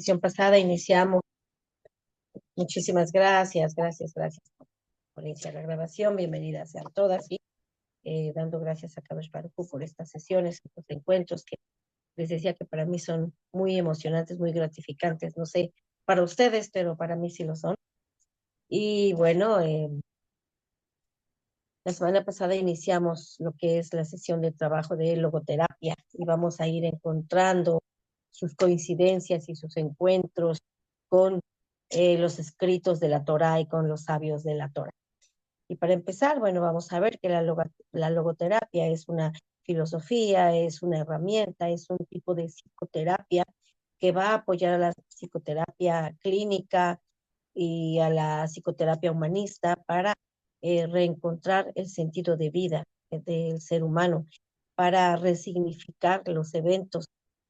sesión pasada iniciamos. Muchísimas gracias, gracias por iniciar la grabación. Bienvenidas sean todas y dando gracias a Kadosh Baruj Hu por estas sesiones, estos encuentros que les decía que para mí son muy emocionantes, muy gratificantes. No sé para ustedes, pero para mí sí lo son. Y bueno, la semana pasada iniciamos lo que es la sesión de trabajo de logoterapia y vamos a ir encontrando sus coincidencias y sus encuentros con los escritos de la Torá y con los sabios de la Torá. Y para empezar, bueno, vamos a ver que la logoterapia es una filosofía, es una herramienta, es un tipo de psicoterapia que va a apoyar a la psicoterapia clínica y a la psicoterapia humanista para reencontrar el sentido de vida del ser humano, para resignificar los eventos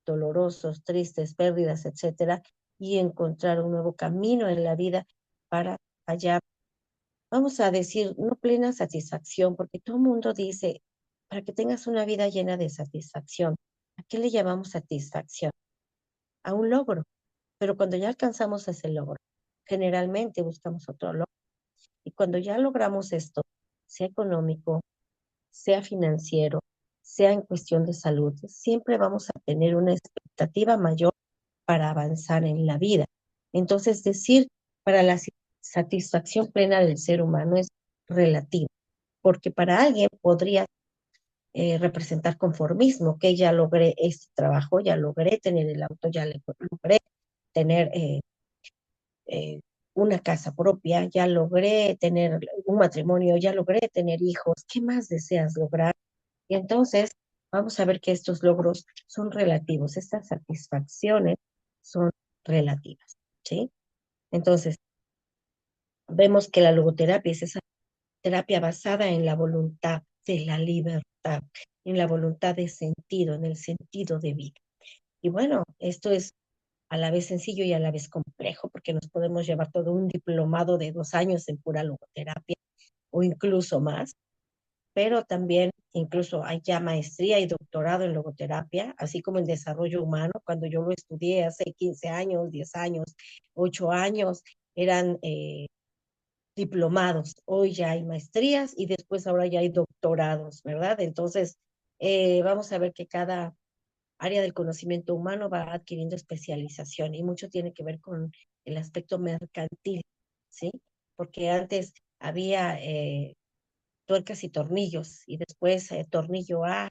dolorosos, tristes, pérdidas, etcétera, y encontrar un nuevo camino en la vida para hallar, vamos a decir, no plena satisfacción, porque todo el mundo dice, para que tengas una vida llena de satisfacción, ¿a qué le llamamos satisfacción? A un logro. Pero cuando ya alcanzamos ese logro, generalmente buscamos otro logro. Y cuando ya logramos esto, sea económico, sea financiero, sea en cuestión de salud, siempre vamos a tener una expectativa mayor para avanzar en la vida. Entonces, decir para la satisfacción plena del ser humano es relativo, porque para alguien podría representar conformismo, que ya logré este trabajo, ya logré tener el auto, ya logré tener eh, una casa propia, ya logré tener un matrimonio, ya logré tener hijos, ¿qué más deseas lograr? Y entonces vamos a ver que estos logros son relativos, estas satisfacciones son relativas, ¿sí? Entonces, vemos que la logoterapia es esa terapia basada en la voluntad de la libertad, en la voluntad de sentido, en el sentido de vida. Y bueno, esto es a la vez sencillo y a la vez complejo, porque nos podemos llevar todo un diplomado de 2 años en pura logoterapia o incluso más, pero también incluso hay ya maestría y doctorado en logoterapia, así como en desarrollo humano. Cuando yo lo estudié hace 15 años, 10 años, 8 años, eran diplomados. Hoy ya hay maestrías y después ahora ya hay doctorados, ¿verdad? Entonces, vamos a ver que cada área del conocimiento humano va adquiriendo especialización y mucho tiene que ver con el aspecto mercantil, ¿sí? Porque antes había tuercas y tornillos y después tornillo A,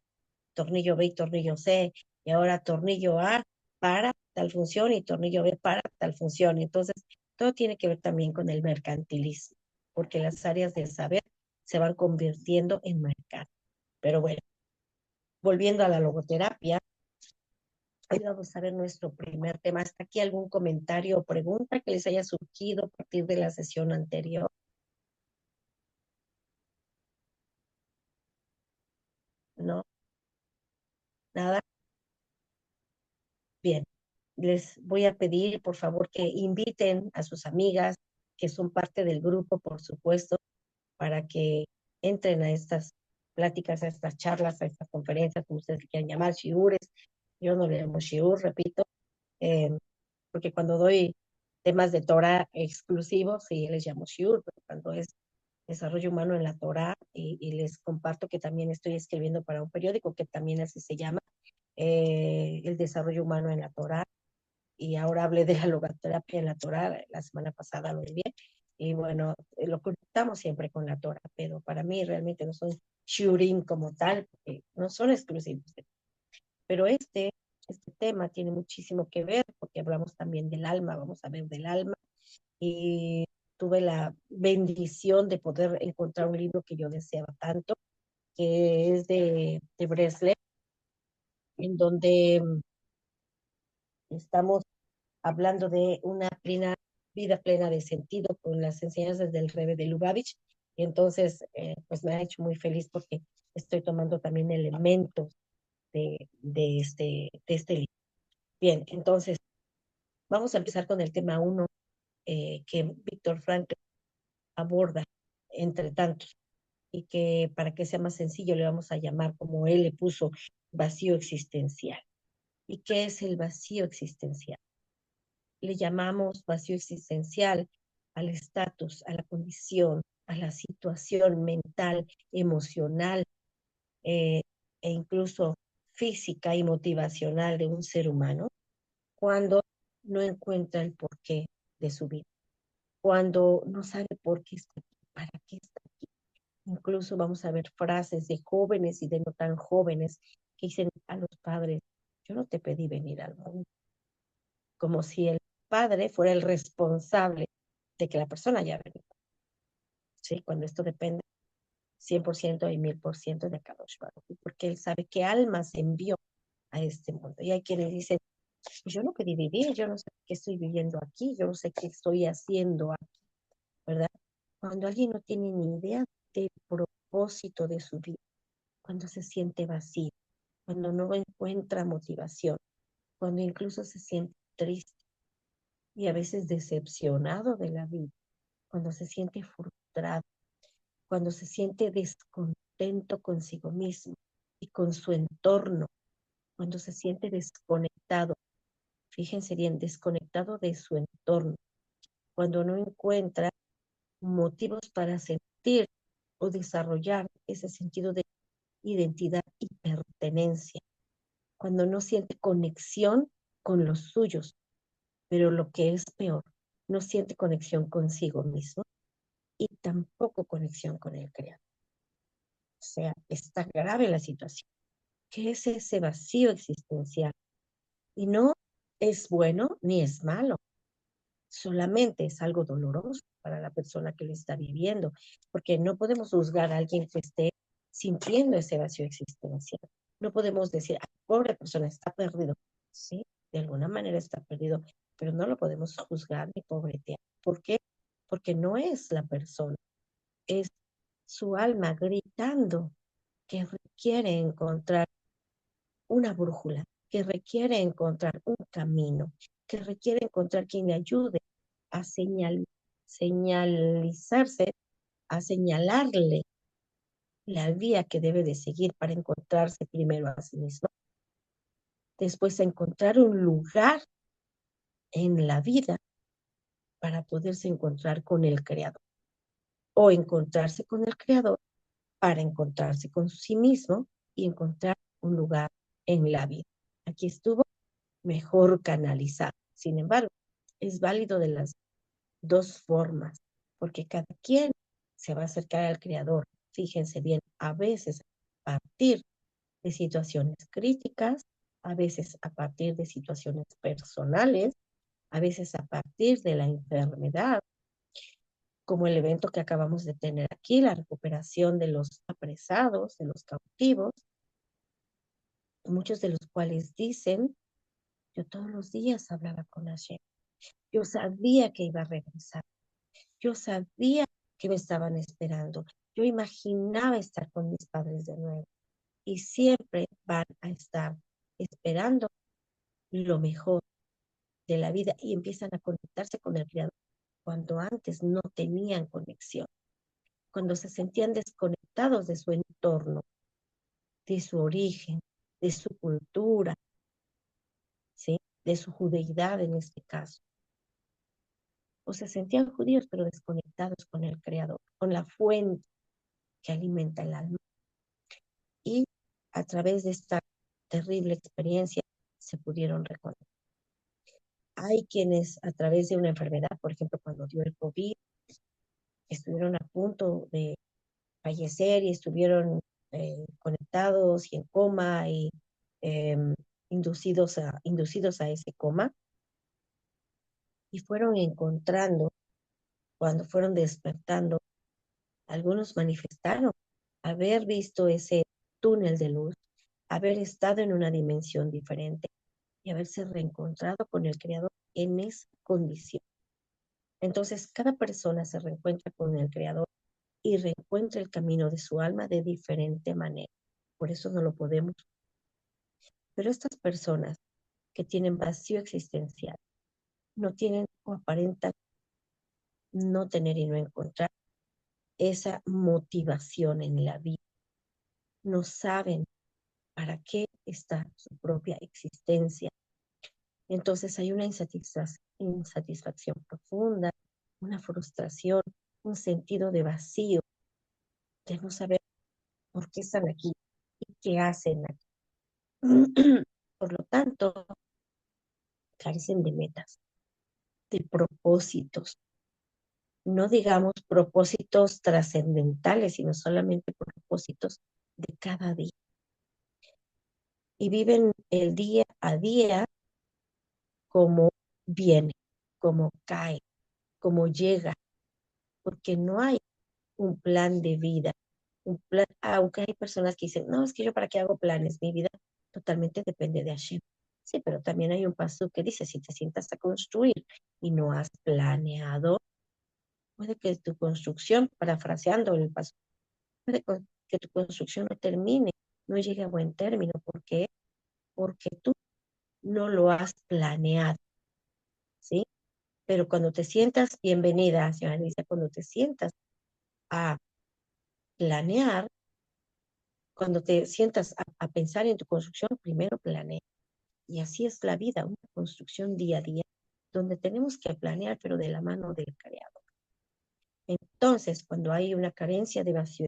tornillo B y tornillo C y ahora tornillo A para tal función y tornillo B para tal función. Entonces, todo tiene que ver también con el mercantilismo, porque las áreas del saber se van convirtiendo en mercado. Pero bueno, volviendo a la logoterapia, hoy vamos a ver nuestro primer tema. ¿Hasta aquí algún comentario o pregunta que les haya surgido a partir de la sesión anterior? ¿No? ¿Nada? Bien. Les voy a pedir, por favor, que inviten a sus amigas que son parte del grupo, por supuesto, para que entren a estas pláticas, a estas charlas, a estas conferencias, como ustedes quieran llamar, shiures. Yo no le llamo shiur, repito, eh, porque cuando doy temas de Torah exclusivos, sí les llamo shiur, pero cuando es desarrollo humano en la Torah, y les comparto que también estoy escribiendo para un periódico que también así se llama, el desarrollo humano en la Torah, y ahora hablé de la logoterapia en la Torah, la semana pasada lo vi, y bueno, lo conectamos siempre con la Torah, pero para mí realmente no son shurim como tal, porque no son exclusivos. Pero este tema tiene muchísimo que ver, porque hablamos también del alma, vamos a ver del alma, y tuve la bendición de poder encontrar un libro que yo deseaba tanto, que es de Breslev, en donde estamos hablando de una plena, vida plena de sentido con las enseñanzas del Rebbe de Lubavitch. Y entonces, pues me ha hecho muy feliz porque estoy tomando también elementos de este libro. Bien, entonces, vamos a empezar con el tema uno, que Víctor Frankl aborda entre tantos, y que para que sea más sencillo le vamos a llamar, como él le puso, vacío existencial. ¿Y qué es el vacío existencial? le llamamos vacío existencial al estatus, a la condición, a la situación mental, emocional, eh, e incluso física y motivacional de un ser humano, cuando no encuentra el porqué de su vida, cuando no sabe por qué está aquí, para qué está aquí. Incluso vamos a ver frases de jóvenes y de no tan jóvenes que dicen a los padres: yo no te pedí venir al mundo, como si el padre fuera el responsable de que la persona ya venga, ¿sí? Cuando esto depende 100% y 1000% de Kadosh Baruj Hu, porque él sabe qué almas envió a este mundo. Y hay quienes dicen: pues yo no pedí vivir, yo no sé qué estoy viviendo aquí, yo no sé qué estoy haciendo aquí, ¿verdad? Cuando alguien no tiene ni idea del propósito de su vida, cuando se siente vacío, cuando no encuentra motivación, cuando incluso se siente triste y a veces decepcionado de la vida, cuando se siente frustrado, cuando se siente descontento consigo mismo y con su entorno, cuando se siente desconectado, fíjense bien, desconectado de su entorno, cuando no encuentra motivos para sentir o desarrollar ese sentido de identidad y pertenencia, cuando no siente conexión con los suyos, pero lo que es peor, no siente conexión consigo mismo y tampoco conexión con el Creador. O sea, está grave la situación. ¿Qué es ese vacío existencial? Y no es bueno ni es malo, solamente es algo doloroso para la persona que lo está viviendo, porque no podemos juzgar a alguien que esté sintiendo ese vacío existencial. No podemos decir: "Ay, pobre persona, está perdido". Sí, de alguna manera está perdido, pero no lo podemos juzgar ni pobretear. ¿Por qué? Porque no es la persona, es su alma gritando que requiere encontrar una brújula, que requiere encontrar un camino, que requiere encontrar quien le ayude a señalizarse, a señalarle la vía que debe de seguir para encontrarse primero a sí mismo, después a encontrar un lugar en la vida para poderse encontrar con el Creador, o encontrarse con el Creador para encontrarse con sí mismo y encontrar un lugar en la vida. Aquí estuvo mejor canalizado. Sin embargo, es válido de las dos formas, porque cada quien se va a acercar al Creador, fíjense bien, a veces a partir de situaciones críticas, a veces a partir de situaciones personales, a veces a partir de la enfermedad, como el evento que acabamos de tener aquí, la recuperación de los apresados, de los cautivos, muchos de los cuales dicen: yo todos los días hablaba con Hashem, yo sabía que iba a regresar, yo sabía que me estaban esperando, yo imaginaba estar con mis padres de nuevo, y siempre van a estar esperando lo mejor de la vida y empiezan a conectarse con el Creador cuando antes no tenían conexión, cuando se sentían desconectados de su entorno, de su origen, de su cultura, ¿sí? De su judeidad en este caso. O se sentían judíos pero desconectados con el Creador, con la fuente que alimenta el alma. Y a través de esta terrible experiencia se pudieron reconectar. Hay quienes a través de una enfermedad, por ejemplo, cuando dio el COVID, estuvieron a punto de fallecer y estuvieron conectados y en coma y eh, inducidos a ese coma, y fueron encontrando, cuando fueron despertando, algunos manifestaron haber visto ese túnel de luz, haber estado en una dimensión diferente y haberse reencontrado con el Creador en esa condición. Entonces, cada persona se reencuentra con el Creador y reencuentra el camino de su alma de diferente manera. Por eso no lo podemos. Pero estas personas que tienen vacío existencial, no tienen o aparentan no tener y no encontrar esa motivación en la vida. No saben para qué está su propia existencia. Entonces hay una insatisfacción profunda, una frustración, un sentido de vacío, de no saber por qué están aquí y qué hacen aquí. Por lo tanto, carecen de metas, de propósitos, no digamos propósitos trascendentales, sino solamente propósitos de cada día. Y viven el día a día como viene, como cae, como llega, porque no hay un plan de vida. Un plan, aunque hay personas que dicen, no, es que yo para qué hago planes, mi vida totalmente depende de Hashem. Sí, pero también hay un paso que dice, si te sientas a construir y no has planeado, puede que tu construcción, parafraseando el paso, que tu construcción no termine, no llegue a buen término. ¿Por qué? Porque tú no lo has planeado, ¿sí? Pero cuando te sientas, bienvenida, señora Alicia, cuando te sientas a planear, cuando te sientas a pensar en tu construcción, primero planea. Y así es la vida, una construcción día a día, donde tenemos que planear, pero de la mano del Creador. Entonces, cuando hay una carencia de vacío,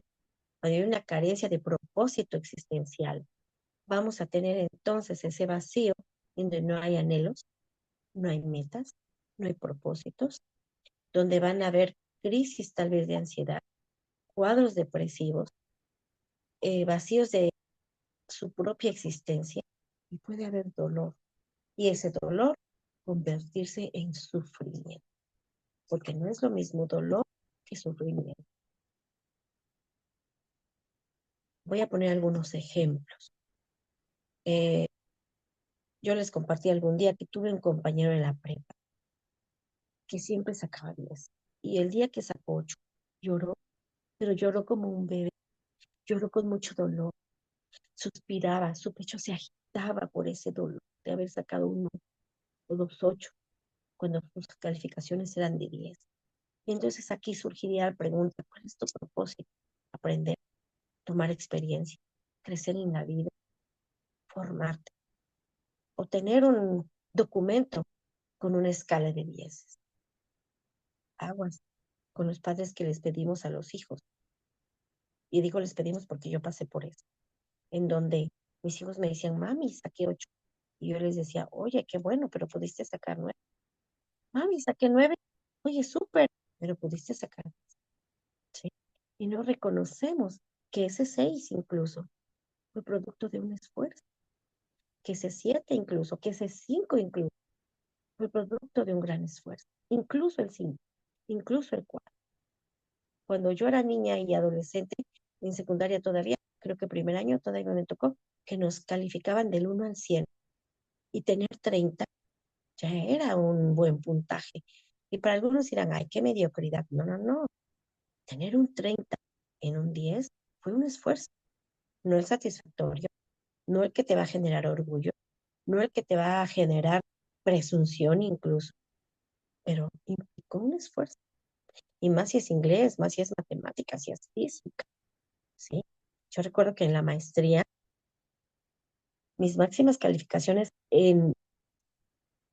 cuando hay una carencia de propósito existencial, vamos a tener entonces ese vacío donde no hay anhelos, no hay metas, no hay propósitos, donde van a haber crisis tal vez de ansiedad, cuadros depresivos, vacíos de su propia existencia, y puede haber dolor. Y ese dolor convertirse en sufrimiento, porque no es lo mismo dolor que sufrimiento. Voy a poner algunos ejemplos. Eh, yo les compartí algún día que tuve un compañero en la prepa que siempre sacaba 10. Y el día que sacó 8, lloró, pero lloró como un bebé, lloró con mucho dolor, suspiraba, su pecho se agitaba por ese dolor de haber sacado 1 o 2 8, cuando sus calificaciones eran de 10. Y entonces aquí surgiría la pregunta, ¿cuál es tu propósito? Aprender, tomar experiencia, crecer en la vida, formarte, o tener un documento con una escala de 10. Aguas con los padres que les pedimos a los hijos. Y digo les pedimos porque yo pasé por eso, en donde mis hijos me decían, mami, saqué 8. Y yo les decía, oye, qué bueno, pero pudiste sacar 9. Mami, saqué 9. Oye, súper, pero pudiste sacar 10. ¿Sí? Y no reconocemos que ese 6 incluso fue producto de un esfuerzo, que ese 7 incluso, que ese 5 incluso, fue producto de un gran esfuerzo. Incluso el 5, incluso el 4. Cuando yo era niña y adolescente, en secundaria todavía, creo que primer año todavía me tocó, que nos calificaban del 1 al 100, y tener 30 ya era un buen puntaje. Y para algunos dirán, ay, qué mediocridad. No, no, no. Tener un 30 en un 10 fue un esfuerzo, no el satisfactorio, no el que te va a generar orgullo, no el que te va a generar presunción incluso, pero implicó un esfuerzo. Y más si es inglés, más si es matemáticas, si es física, ¿sí? Yo recuerdo que en la maestría, mis máximas calificaciones en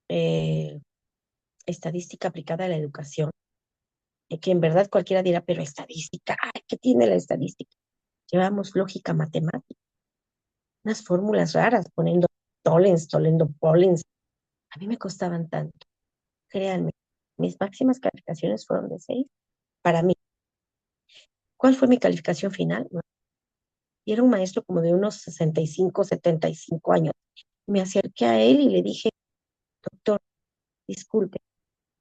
eh, estadística aplicada a la educación, que en verdad cualquiera dirá, pero estadística, ay, ¿qué tiene la estadística? Llevamos lógica matemática, unas fórmulas raras, poniendo tolens, tolendo pollens. A mí me costaban tanto, créanme. Mis máximas calificaciones fueron de 6 para mí. ¿Cuál fue mi calificación final? Y era un maestro como de unos 65, 75 años. Me acerqué a él y le dije, doctor, disculpe,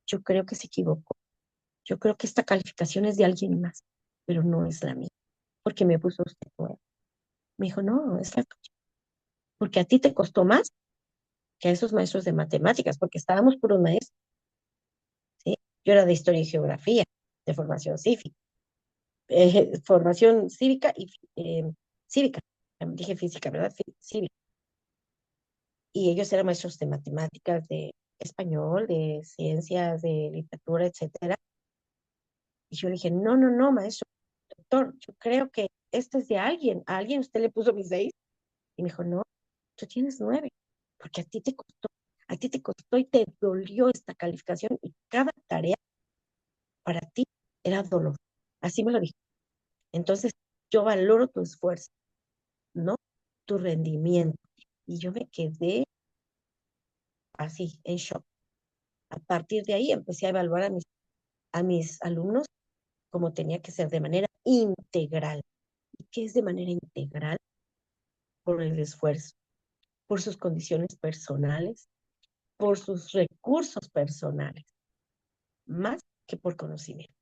yo creo que se equivocó. Yo creo que esta calificación es de alguien más, pero no es la mía, porque me puso usted 9. Me dijo, no, es la tuya, porque a ti te costó más que a esos maestros de matemáticas, porque estábamos puros maestros, ¿sí? Yo era de historia y geografía, de formación cívica y cívica. Dije física, ¿verdad? Cívica. Y ellos eran maestros de matemáticas, de español, de ciencias, de literatura, etcétera. Y yo le dije, no, no, no, maestro, doctor, yo creo que esto es de alguien. ¿A alguien usted le puso mi 6? Y me dijo, no, tú tienes 9, porque a ti te costó. a ti te costó y te dolió esta calificación y cada tarea para ti era dolor. Así me lo dijo. Entonces, yo valoro tu esfuerzo, no tu rendimiento. Y yo me quedé así, en shock. A partir de ahí empecé a evaluar a mis alumnos como tenía que ser de manera integral. ¿Y qué es de manera integral? Por el esfuerzo, por sus condiciones personales, por sus recursos personales, más que por conocimiento.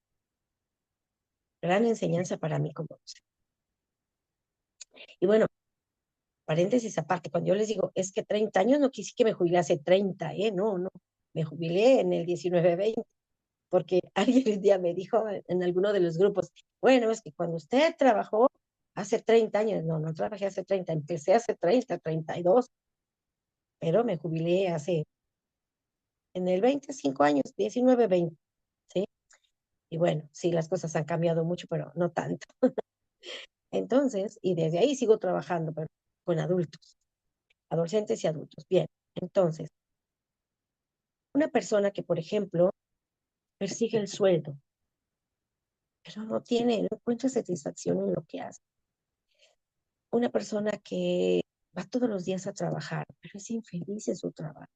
Gran enseñanza para mí como docente. Y bueno, paréntesis aparte, cuando yo les digo, es que 30 años no quise que me jubilé hace 30, no, no, me jubilé en el 19-20, porque alguien un día me dijo en alguno de los grupos, bueno, es que cuando usted trabajó hace 30 años, no, no trabajé hace 30, empecé hace 30, 32, pero me jubilé hace, en el 25 años, 19-20, ¿sí? Y bueno, sí, las cosas han cambiado mucho, pero no tanto. Entonces, y desde ahí sigo trabajando, pero con adultos, adolescentes y adultos. Bien, entonces, una persona que, por ejemplo, persigue el sueldo, pero no encuentra satisfacción en lo que hace. Una persona que va todos los días a trabajar, pero es infeliz en su trabajo,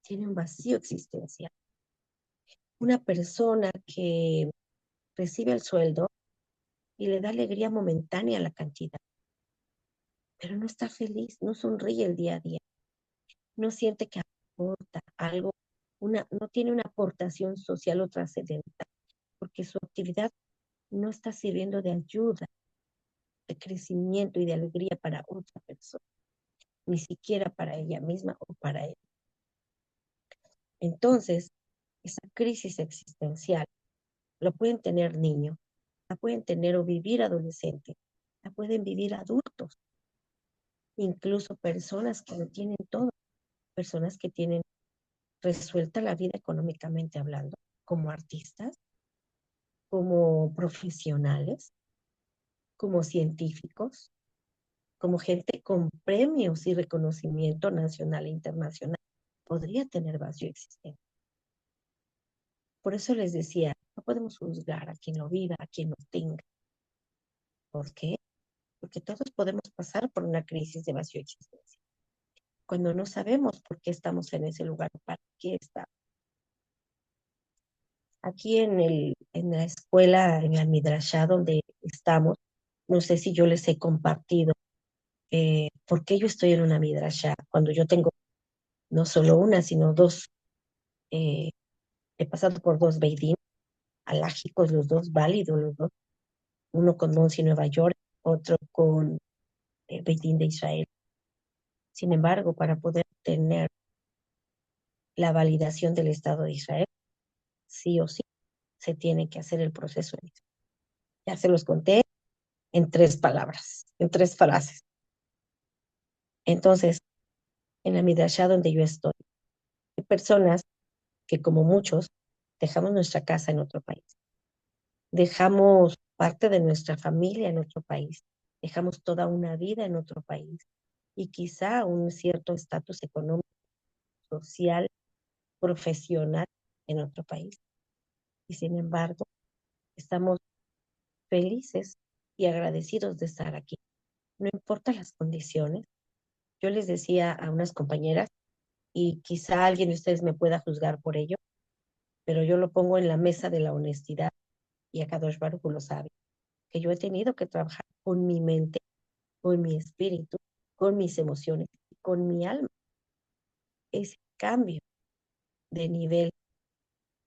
tiene un vacío existencial. Una persona que recibe el sueldo y le da alegría momentánea a la cantidad, pero no está feliz, no sonríe el día a día, no siente que aporta algo, no tiene una aportación social o trascendental, porque su actividad no está sirviendo de ayuda, de crecimiento y de alegría para otra persona, ni siquiera para ella misma o para él. Entonces, esa crisis existencial lo pueden tener niños, la pueden tener o vivir adolescentes, la pueden vivir adultos, incluso personas que lo tienen todo, personas que tienen resuelta la vida económicamente hablando, como artistas, como profesionales, como científicos, como gente con premios y reconocimiento nacional e internacional, podría tener vacío existente. Por eso les decía, no podemos juzgar a quien lo viva, a quien lo tenga. ¿Por qué? Porque todos podemos pasar por una crisis de vacío existencia. Cuando no sabemos por qué estamos en ese lugar, para qué estamos. Aquí en la escuela, en la Midrashá donde estamos, no sé si yo les he compartido por qué yo estoy en una Midrashá, cuando yo tengo no solo una, sino dos, eh, he pasado por dos Beidín, alágicos, los dos válidos, los dos, uno con Monsey Nueva York, otro con Beidín de Israel. Sin embargo, para poder tener la validación del Estado de Israel, sí o sí, se tiene que hacer el proceso. Ya se los conté en 3 palabras, en 3 frases. Entonces, en la Midrashá donde yo estoy, hay personas que, como muchos, dejamos nuestra casa en otro país, dejamos parte de nuestra familia en otro país, dejamos toda una vida en otro país y quizá un cierto estatus económico, social, profesional en otro país. Y sin embargo, estamos felices y agradecidos de estar aquí. No importa las condiciones. Yo les decía a unas compañeras, y quizá alguien de ustedes me pueda juzgar por ello, pero yo lo pongo en la mesa de la honestidad, y Akadosh Baruj Hu lo sabe, que yo he tenido que trabajar con mi mente, con mi espíritu, con mis emociones, con mi alma. Ese cambio de nivel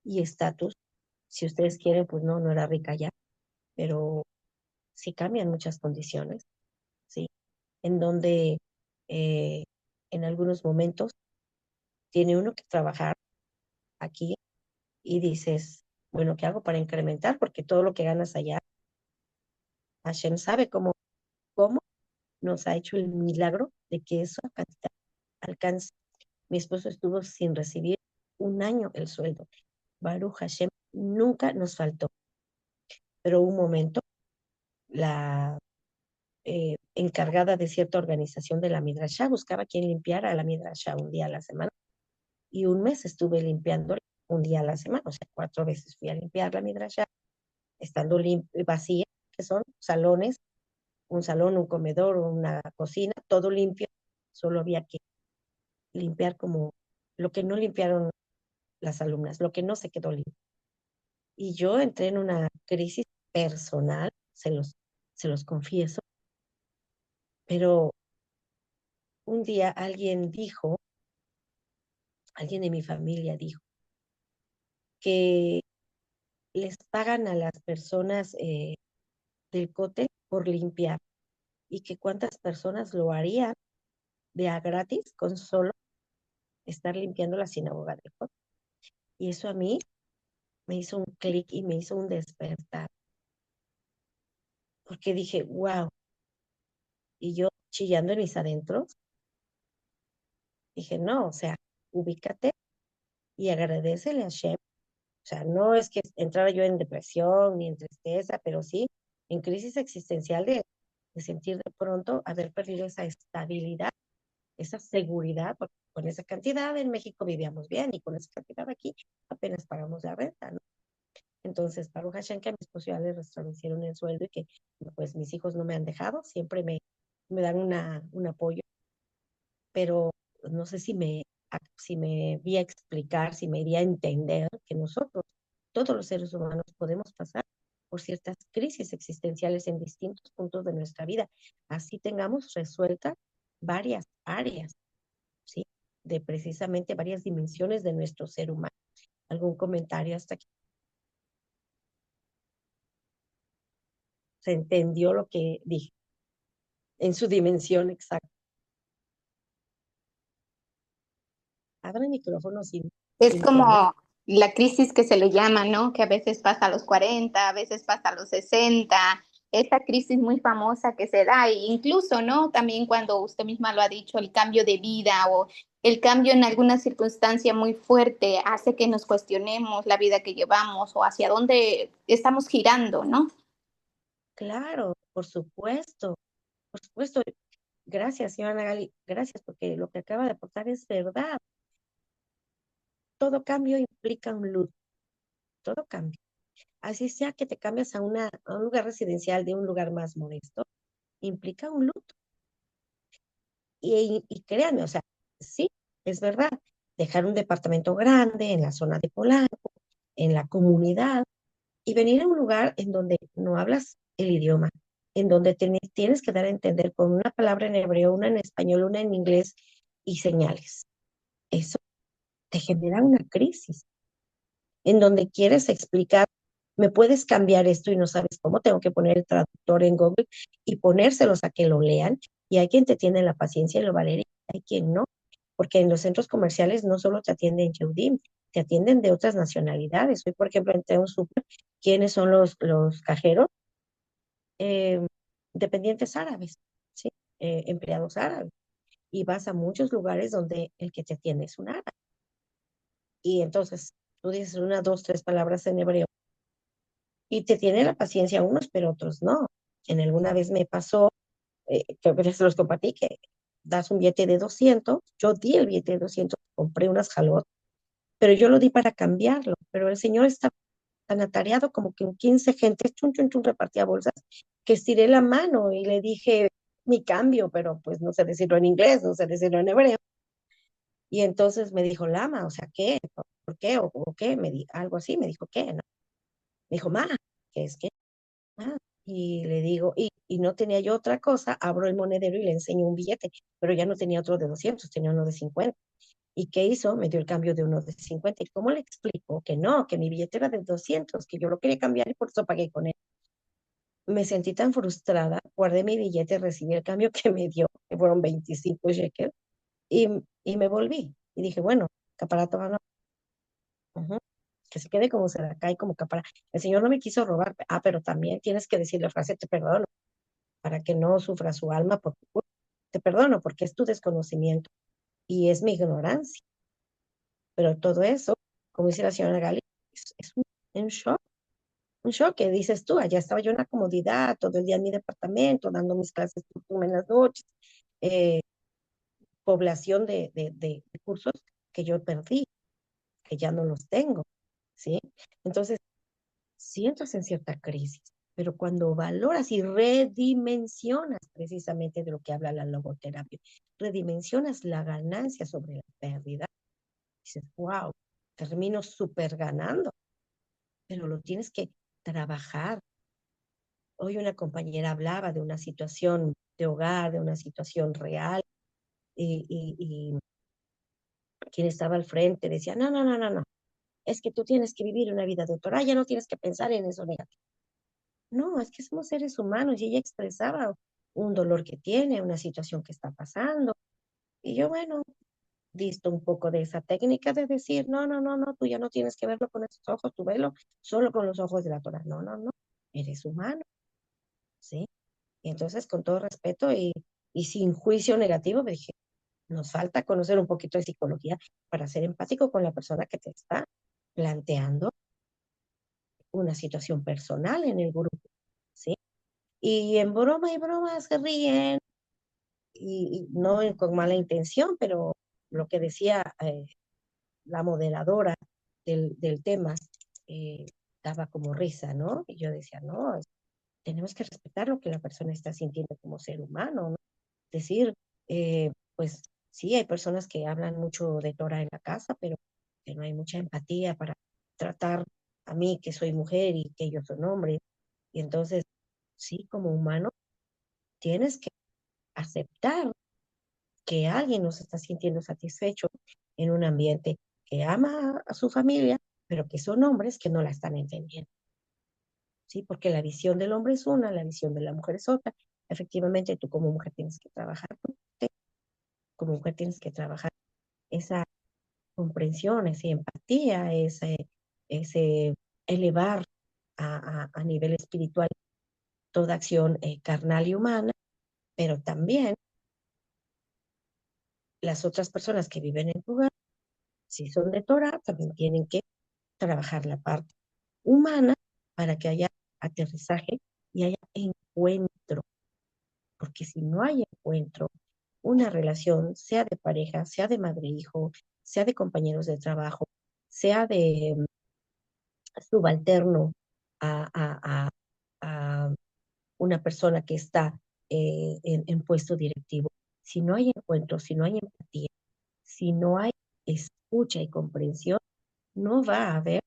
y estatus, si ustedes quieren, pues no, no era rica ya, pero sí cambian muchas condiciones, ¿sí? En donde eh, en algunos momentos tiene uno que trabajar aquí y dices, bueno, ¿qué hago para incrementar? Porque todo lo que ganas allá, Hashem sabe cómo nos ha hecho el milagro de que esa cantidad alcance. Mi esposo estuvo sin recibir un año el sueldo. Baruch Hashem nunca nos faltó. Pero un momento, la encargada de cierta organización de la Midrashá buscaba quien limpiara la Midrashá un día a la semana y un mes estuve limpiando un día a la semana, o sea, 4 veces fui a limpiar la midrashá, estando vacía, que son salones, un salón, un comedor, una cocina, todo limpio, solo había que limpiar como lo que no limpiaron las alumnas, lo que no se quedó limpio. Y yo entré en una crisis personal, se los confieso, pero un día alguien de mi familia dijo que les pagan a las personas del COTE por limpiar y que cuántas personas lo harían de a gratis con solo estar limpiando la sinagoga del COTE. Y eso a mí me hizo un clic y me hizo un despertar, porque dije, wow, y yo chillando en mis adentros, dije, no, o sea, ubícate y agradecele a Shem. O sea, no es que entrara yo en depresión ni en tristeza, pero sí en crisis existencial de sentir de pronto haber perdido esa estabilidad, esa seguridad, porque con esa cantidad en México vivíamos bien y con esa cantidad aquí apenas pagamos la renta, ¿no? Entonces, Baruch Hashem, que a mi esposo ya le restablecieron el sueldo y que pues mis hijos no me han dejado, siempre me dan un apoyo, pero no sé si me vi a explicar, si me di a entender que nosotros, todos los seres humanos, podemos pasar por ciertas crisis existenciales en distintos puntos de nuestra vida. Así tengamos resueltas varias áreas, ¿sí? De precisamente varias dimensiones de nuestro ser humano. ¿Algún comentario hasta aquí? ¿Se entendió lo que dije en su dimensión exacta? Abra el micrófono si Es me permite. como la crisis que se le llama, ¿no? Que a veces pasa a los 40, a veces pasa a los 60. Esta crisis muy famosa que se da, e incluso, ¿no? También cuando usted misma lo ha dicho, el cambio de vida o el cambio en alguna circunstancia muy fuerte hace que nos cuestionemos la vida que llevamos o hacia dónde estamos girando, ¿no? Claro, por supuesto, por supuesto. Gracias, señora Nagali, gracias, porque lo que acaba de aportar es verdad. Todo cambio implica un luto, todo cambio. Así sea que te cambias a un lugar residencial de un lugar más modesto, implica un luto. Y créanme, o sea, sí, es verdad, dejar un departamento grande en la zona de Polanco, en la comunidad, y venir a un lugar en donde no hablas el idioma, en donde tienes que dar a entender con una palabra en hebreo, una en español, una en inglés y señales. Eso te genera una crisis en donde quieres explicar, me puedes cambiar esto y no sabes cómo, tengo que poner el traductor en Google y ponérselos a que lo lean. Y hay quien te tiene la paciencia y lo vale, hay quien no, porque en los centros comerciales no solo te atienden Yehudim, te atienden de otras nacionalidades. Hoy, por ejemplo, entré a un súper, ¿quiénes son los cajeros? Eh, dependientes árabes, ¿sí? Empleados árabes. Y vas a muchos lugares donde el que te atiende es un árabe. Y entonces tú dices una, dos, tres palabras en hebreo y te tiene la paciencia unos, pero otros no. En alguna vez me pasó, creo que se los compartí, que das un billete de 200, yo di el billete de 200, compré unas jalotas, pero yo lo di para cambiarlo, pero el señor está tan atareado como que en 15 gentes, chun, chun, chun, repartía bolsas, que estiré la mano y le dije mi cambio, pero pues no sé decirlo en inglés, no sé decirlo en hebreo. Y entonces me dijo, Lama, o sea, ¿qué? ¿Por qué? ¿O qué? Algo así, me dijo, ¿qué? ¿No? Me dijo, Ma, ¿qué es qué? Ah, y le digo, y no tenía yo otra cosa, abro el monedero y le enseño un billete, pero ya no tenía otro de 200, tenía uno de 50. ¿Y qué hizo? Me dio el cambio de uno de 50. ¿Y cómo le explico? Que no, que mi billete era de 200, que yo lo quería cambiar y por eso pagué con él. Me sentí tan frustrada, guardé mi billete, recibí el cambio que me dio, que fueron 25 shekels, y, y me volví. Y dije, bueno, caparato, no, ujú, que se quede como se la cae, como capara. El señor no me quiso robar. Ah, pero también tienes que decir la frase, te perdono, para que no sufra su alma por tu culpa. Te perdono porque es tu desconocimiento y es mi ignorancia. Pero todo eso, como dice la señora Gali, es un shock que dices tú, allá estaba yo en la comodidad, todo el día en mi departamento, dando mis clases por Zoom en las noches, eh, población de cursos, que yo perdí, que ya no los tengo, ¿sí? Entonces, sí entras en cierta crisis, pero cuando valoras y redimensionas precisamente de lo que habla la logoterapia, redimensionas la ganancia sobre la pérdida, dices, wow, termino súper ganando, pero lo tienes que trabajar. Hoy una compañera hablaba de una situación de hogar, de una situación real, y quien estaba al frente decía, no, no, no, no, no, es que tú tienes que vivir una vida de autora, ya no tienes que pensar en eso negativo. No, es que somos seres humanos y ella expresaba un dolor que tiene, una situación que está pasando. Y yo, bueno, visto un poco de esa técnica de decir, no, no, no, no, tú ya no tienes que verlo con esos ojos, tú velo solo con los ojos de la Torah. No, no, no, eres humano, ¿sí? Y entonces, con todo respeto y sin juicio negativo, me dije, nos falta conocer un poquito de psicología para ser empático con la persona que te está planteando una situación personal en el grupo, ¿sí? Y en broma y broma se ríen, y no con mala intención, pero lo que decía la moderadora del tema eh, daba como risa, ¿no? Y yo decía, no, tenemos que respetar lo que la persona está sintiendo como ser humano, ¿no? Decir, pues sí, hay personas que hablan mucho de Torah en la casa, pero que no hay mucha empatía para tratar a mí, que soy mujer y que ellos son hombres. Y entonces, sí, como humano, tienes que aceptar que alguien no se está sintiendo satisfecho en un ambiente que ama a su familia, pero que son hombres que no la están entendiendo, ¿sí? Porque la visión del hombre es una, la visión de la mujer es otra. Efectivamente, tú como mujer tienes que trabajar, como mujer tienes que trabajar esa comprensión, esa empatía, ese elevar a nivel espiritual toda acción carnal y humana, pero también las otras personas que viven en tu hogar, si son de Torah, también tienen que trabajar la parte humana para que haya aterrizaje y haya encuentro, porque si no hay encuentro, una relación, sea de pareja, sea de madre-hijo, sea de compañeros de trabajo, sea de subalterno a, a una persona que está en puesto directivo, si no hay encuentro, si no hay empatía, si no hay escucha y comprensión, no va a haber.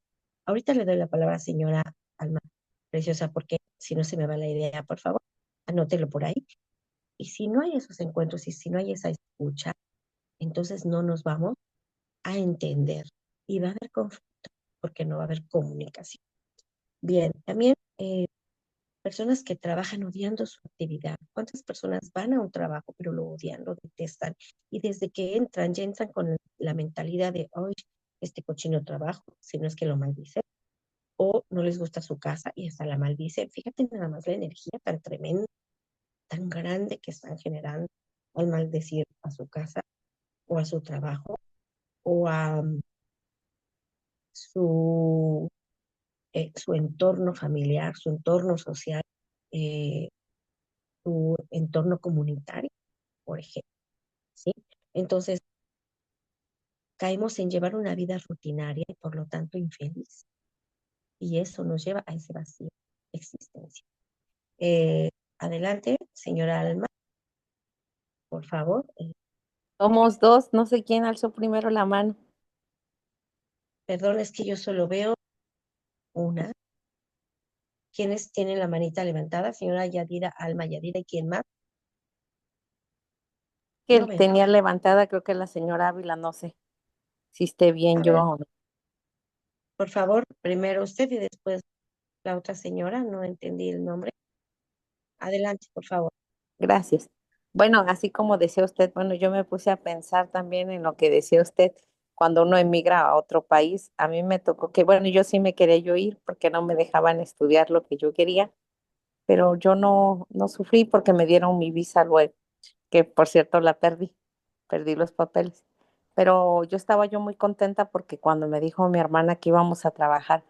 Ahorita le doy la palabra a señora Alma Preciosa, porque si no se me va la idea, por favor, anótelo por ahí. Y si no hay esos encuentros y si no hay esa escucha, entonces no nos vamos a entender y va a haber conflicto porque no va a haber comunicación. Bien, también personas que trabajan odiando su actividad. ¿Cuántas personas van a un trabajo pero lo odian, lo detestan? Y desde que entran, ya entran con la mentalidad de, hoy este cochino trabajo, si no es que lo maldice, o no les gusta su casa y hasta la maldice. Fíjate nada más la energía tan tremenda, tan grande que están generando al maldecir a su casa o a su trabajo o a su, su entorno familiar, su entorno social, eh, su entorno comunitario, por ejemplo, ¿sí? Entonces, caemos en llevar una vida rutinaria y por lo tanto infeliz. Y eso nos lleva a ese vacío de existencia. Eh, Adelante, señora Alma, por favor. Somos dos, no sé quién alzó primero la mano. Perdón, es que yo solo veo una. ¿Quiénes tienen la manita levantada? Señora Yadira, Alma Yadira, ¿y quién más? Que No él veo. tenía levantada, creo que la señora Ávila, no sé si esté bien A yo ver, o no. por favor, primero usted y después la otra señora, no entendí el nombre. Adelante, por favor. Gracias. Bueno, así como decía usted, bueno, yo me puse a pensar también en lo que decía usted cuando uno emigra a otro país. A mí me tocó que, bueno, yo sí me quería yo ir porque no me dejaban estudiar lo que yo quería, pero yo no sufrí porque me dieron mi visa luego, que por cierto la perdí los papeles. Pero yo estaba yo muy contenta porque cuando me dijo mi hermana que íbamos a trabajar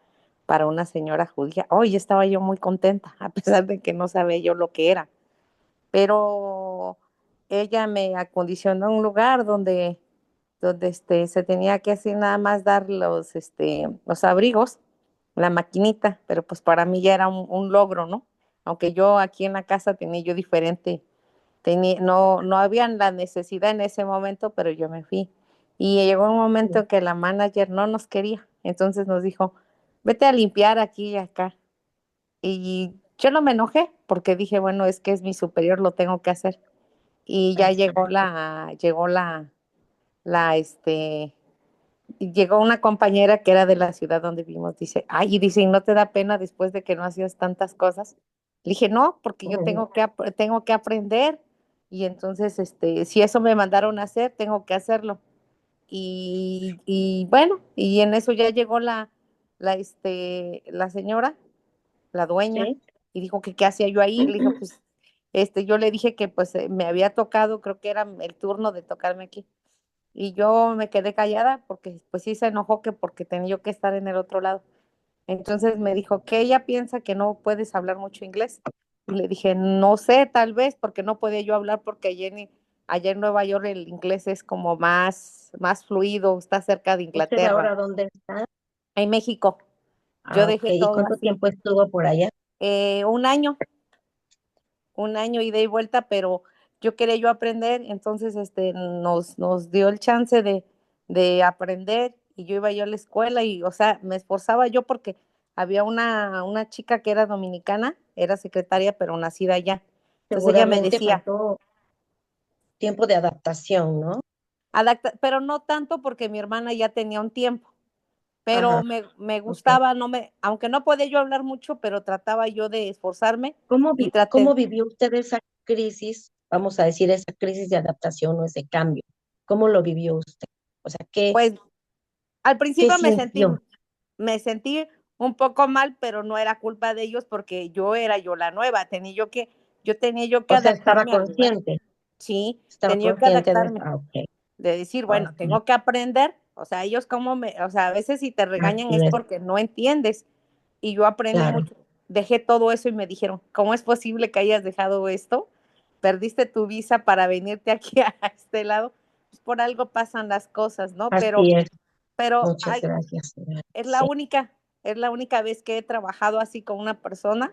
para una señora judía, hoy estaba yo muy contenta, a pesar de que no sabía yo lo que era. Pero ella me acondicionó un lugar donde donde se tenía que así nada más dar los abrigos, la maquinita, pero pues para mí ya era un logro, ¿no? Aunque yo aquí en la casa tenía yo diferente, no había la necesidad en ese momento, pero yo me fui. Y llegó un momento que la manager no nos quería, entonces nos dijo, vete a limpiar aquí y acá. Y yo no me enojé porque dije, bueno, es que es mi superior, lo tengo que hacer. Y ya llegó una compañera que era de la ciudad donde vivimos, dice, ay, y dice, ¿y no te da pena después de que no hacías tantas cosas? Le dije, no, porque yo tengo que aprender, y entonces, si eso me mandaron a hacer, tengo que hacerlo. Y bueno, y en eso ya llegó la señora, la dueña, Sí. y dijo que qué hacía yo ahí. Le dije, pues, yo le dije que pues me había tocado, creo que era el turno de tocarme aquí. Y yo me quedé callada porque pues sí se enojó que porque tenía yo que estar en el otro lado. Entonces me dijo que ella piensa que no puedes hablar mucho inglés. Y le dije, no sé, tal vez, porque no podía yo hablar porque allá en Nueva York el inglés es como más fluido, está cerca de ¿Usted Inglaterra. ahora dónde está? En México, yo Ah, ok. dejé ¿Y todo cuánto así. tiempo estuvo por allá? Un año, ida y vuelta, pero yo quería yo aprender, entonces nos dio el chance de aprender y yo iba yo a la escuela y, o sea, me esforzaba yo porque había una chica que era dominicana, era secretaria, pero nacida allá. Entonces ella me Seguramente decía, faltó tiempo de adaptación, ¿no? pero no tanto porque mi hermana ya tenía un tiempo, pero Ajá, me ok. gustaba, aunque no podía yo hablar mucho, pero trataba yo de esforzarme y ¿Cómo traté, vivió usted esa crisis, vamos a decir, esa crisis de adaptación o ese cambio? ¿Cómo lo vivió usted? O sea, pues al qué principio sintió? me sentí un poco mal, pero no era culpa de ellos porque yo era yo la nueva, yo tenía yo que O sea, estaba adaptarme al lugar. consciente, Sí, estaba tenía yo que consciente de, adaptarme, ok, de decir, bueno, ok, tengo que aprender, o sea, o sea, a veces si te regañan así es es, porque no entiendes. Y yo aprendí claro, mucho, dejé todo eso y me dijeron, ¿cómo es posible que hayas dejado esto? Perdiste tu visa para venirte aquí a este lado. Pues por algo pasan las cosas, ¿no? así es. Pero Muchas gracias, señora. es la Sí, única, es la única vez que he trabajado así con una persona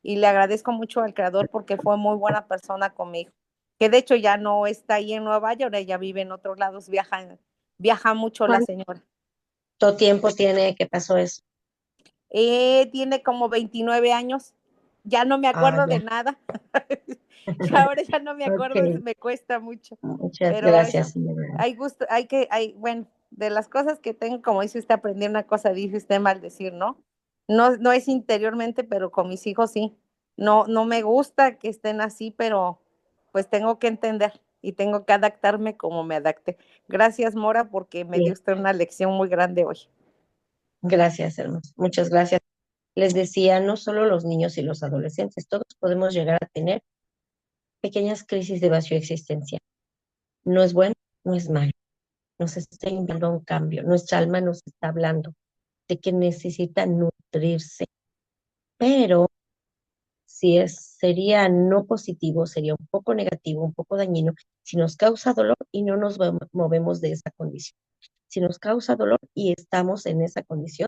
y le agradezco mucho al creador porque fue muy buena persona conmigo. Que de hecho ya no está ahí en Nueva York, ella vive en otros lados, viaja mucho la ¿cuánto señora. tiempo tiene que pasó eso? Tiene como 29 años, ya no me Ah, acuerdo de ya, nada. Y ahora ya no me acuerdo, ok, me cuesta mucho. muchas Pero gracias, señora. hay gusto, bueno, de las cosas que tengo, como dice usted, aprendí una cosa, dice usted maldecir, ¿no? No es interiormente, pero con mis hijos sí. No me gusta que estén así, pero pues tengo que entender y tengo que adaptarme como me adapté. Gracias, Mora, porque me dio Sí, usted una lección muy grande hoy. gracias, hermanos. Muchas gracias. Les decía, no solo los niños y los adolescentes, todos podemos llegar a tener pequeñas crisis de vacío existencial. No es bueno, no es malo. Nos está invitando a un cambio. Nuestra alma nos está hablando de que necesita nutrirse, pero si sería no positivo, sería un poco negativo, un poco dañino, si nos causa dolor y no nos movemos de esa condición. Si nos causa dolor y estamos en esa condición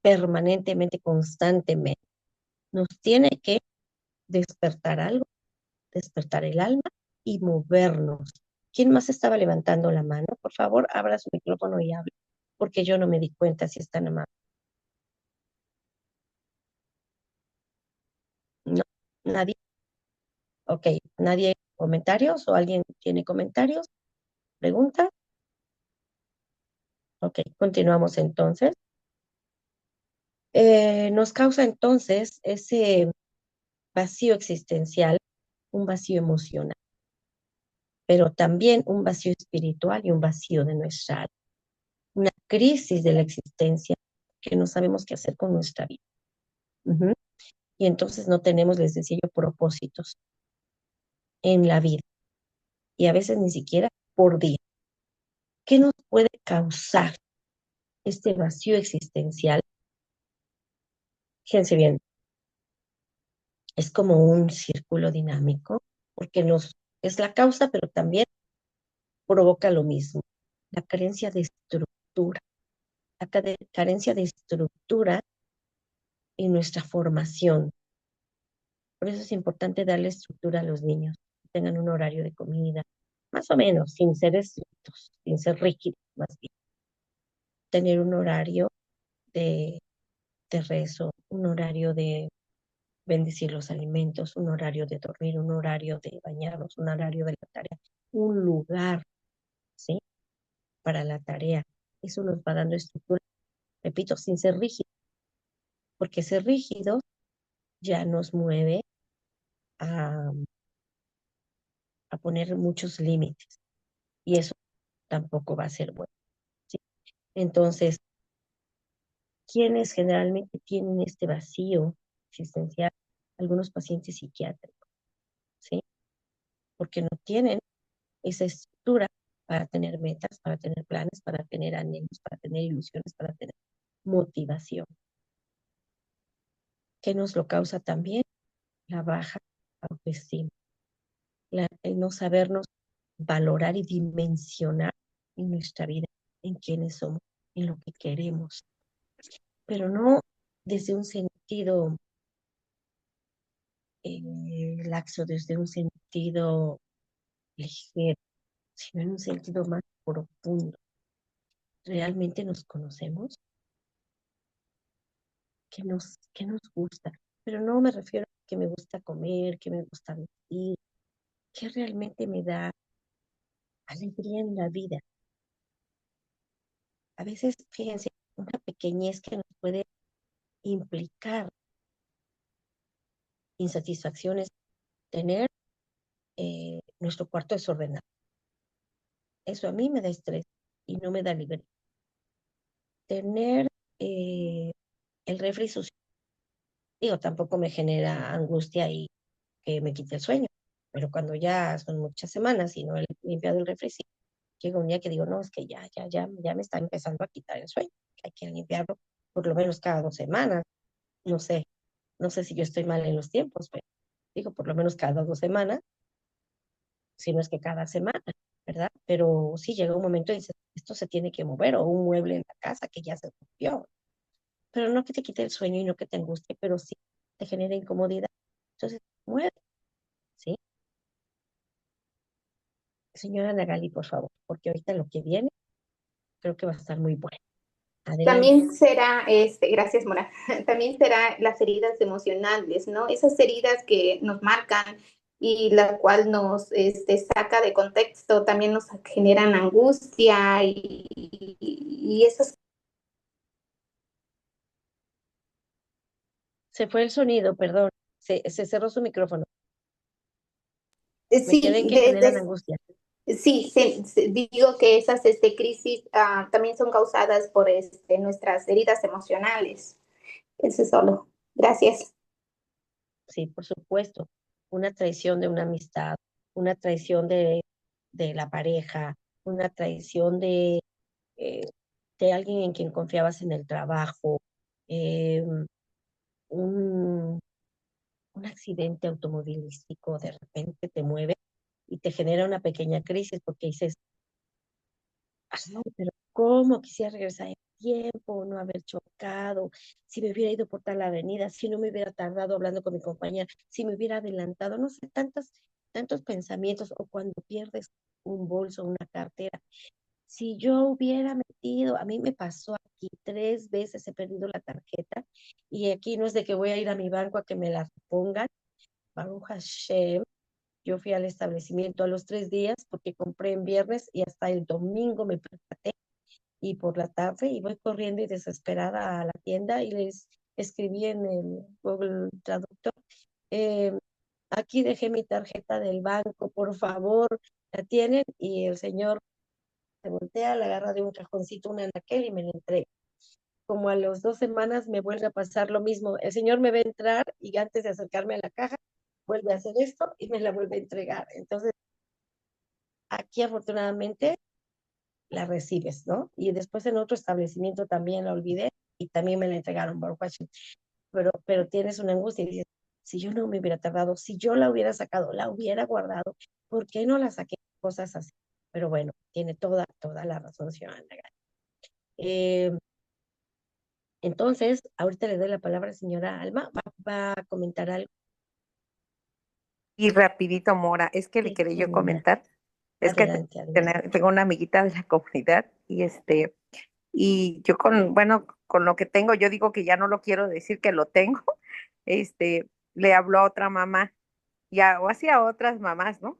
permanentemente, constantemente, nos tiene que despertar algo, despertar el alma y movernos. ¿Quién más estaba levantando la mano? Por favor, abra su micrófono y hable, porque yo no me di cuenta si están amables. No, nadie. Ok, nadie comentarios o alguien tiene comentarios, pregunta. Ok, continuamos entonces. Nos causa entonces ese vacío existencial, un vacío emocional, pero también un vacío espiritual y un vacío de nuestra alma, una crisis de la existencia que no sabemos qué hacer con nuestra vida. Ujú. Y entonces no tenemos, les decía yo, propósitos en la vida y a veces ni siquiera por día. ¿Qué nos puede causar este vacío existencial? Fíjense bien, es como un círculo dinámico porque es la causa, pero también provoca lo mismo, la carencia de estructura, carencia de estructura en nuestra formación. Por eso es importante darle estructura a los niños, que tengan un horario de comida, más o menos, sin ser estrictos, sin ser rígidos, más bien. Tener un horario de, de rezo, un horario de bendecir los alimentos, un horario de dormir, un horario de bañarnos, un horario de la tarea, un lugar, ¿sí? Para la tarea. Eso nos va dando estructura, repito, sin ser rígido, porque ser rígido ya nos mueve a, a poner muchos límites y eso tampoco va a ser bueno, ¿sí? Entonces, ¿quiénes generalmente tienen este vacío existencial? Algunos pacientes psiquiátricos, ¿sí? Porque no tienen esa estructura para tener metas, para tener planes, para tener anhelos, para tener ilusiones, para tener motivación. ¿Qué nos lo causa también? La baja autoestima, el no sabernos valorar y dimensionar en nuestra vida, en quiénes somos, en lo que queremos, pero no desde un sentido laxo, desde un sentido ligero, sino en un sentido más profundo. ¿Realmente nos conocemos? ¿Qué nos gusta? Pero no me refiero a que me gusta comer, que me gusta vestir, que realmente me da alegría en la vida. A veces, fíjense, una pequeñez que nos puede implicar insatisfacciones, tener nuestro cuarto desordenado. Eso a mí me da estrés y no me da libertad. Tener el refri sucio, digo, tampoco me genera angustia y que me quite el sueño, pero cuando ya son muchas semanas y no he limpiado el refri, sí, llega un día que digo, no, es que ya me está empezando a quitar el sueño, hay que limpiarlo por lo menos cada 2 semanas, no sé, no sé si yo estoy mal en los tiempos, pero digo, por lo menos cada 2 semanas, si no es que cada semana, ¿verdad? Pero sí llega un momento y dices, esto se tiene que mover, o un mueble en la casa que ya se rompió, pero no que te quite el sueño y no que te angustie, pero sí te genera incomodidad. Entonces, mueve, ¿sí? Señora Nagali, por favor, porque ahorita lo que viene creo que va a estar muy bueno. Adelante. También será, gracias Mora, también será las heridas emocionales, ¿no? Esas heridas que nos marcan y la cual nos saca de contexto, también nos generan angustia y esas. Se fue el sonido, perdón. Se cerró su micrófono. Me quedé en Sí, que generan angustia. sí, digo que esas crisis también son causadas por nuestras heridas emocionales. Eso es solo. Gracias. Sí, por supuesto. Una traición de una amistad, una traición de la pareja, una traición eh, de alguien en quien confiabas en el trabajo, eh, un, un accidente automovilístico de repente te mueve y te genera una pequeña crisis porque dices, ay, pero ¿cómo quisiera regresar en tiempo, no haber chocado, si me hubiera ido por tal avenida, si no me hubiera tardado hablando con mi compañera, si me hubiera adelantado, no sé, tantos pensamientos, o cuando pierdes un bolso, una cartera, si yo hubiera metido, a mí me pasó aquí 3 veces he perdido la tarjeta y aquí no es de que voy a ir a mi banco a que me la pongan, Baruch Hashem, yo fui al establecimiento a los 3 días porque compré en viernes y hasta el domingo me percaté y por la tarde y voy corriendo y desesperada a la tienda y les escribí en el Google Traductor, eh, aquí dejé mi tarjeta del banco, por favor, la tienen, y el señor se voltea, la agarra de un cajoncito una anaquel y me la entrega. Como a las 2 semanas me vuelve a pasar lo mismo, el señor me ve entrar y antes de acercarme a la caja vuelve a hacer esto y me la vuelve a entregar. Entonces, aquí afortunadamente la recibes, ¿no? Y después en otro establecimiento también la olvidé y también me la entregaron, Baruch Hashem. Pero tienes una angustia y dices, si yo no me hubiera tardado, si yo la hubiera sacado, la hubiera guardado, ¿por qué no la saqué? Cosas así, pero bueno, tiene toda la razón, señora Nagai. Eh, entonces, ahorita le doy la palabra a señora Alma, va a comentar algo. Y rapidito, Mora, es que le Sí, quería yo señora. comentar, es que Adelante, adelante. tengo una amiguita de la comunidad y yo bueno, con lo que tengo, yo digo que ya no lo quiero decir que lo tengo, le habló a otra mamá, o así a otras mamás, ¿no?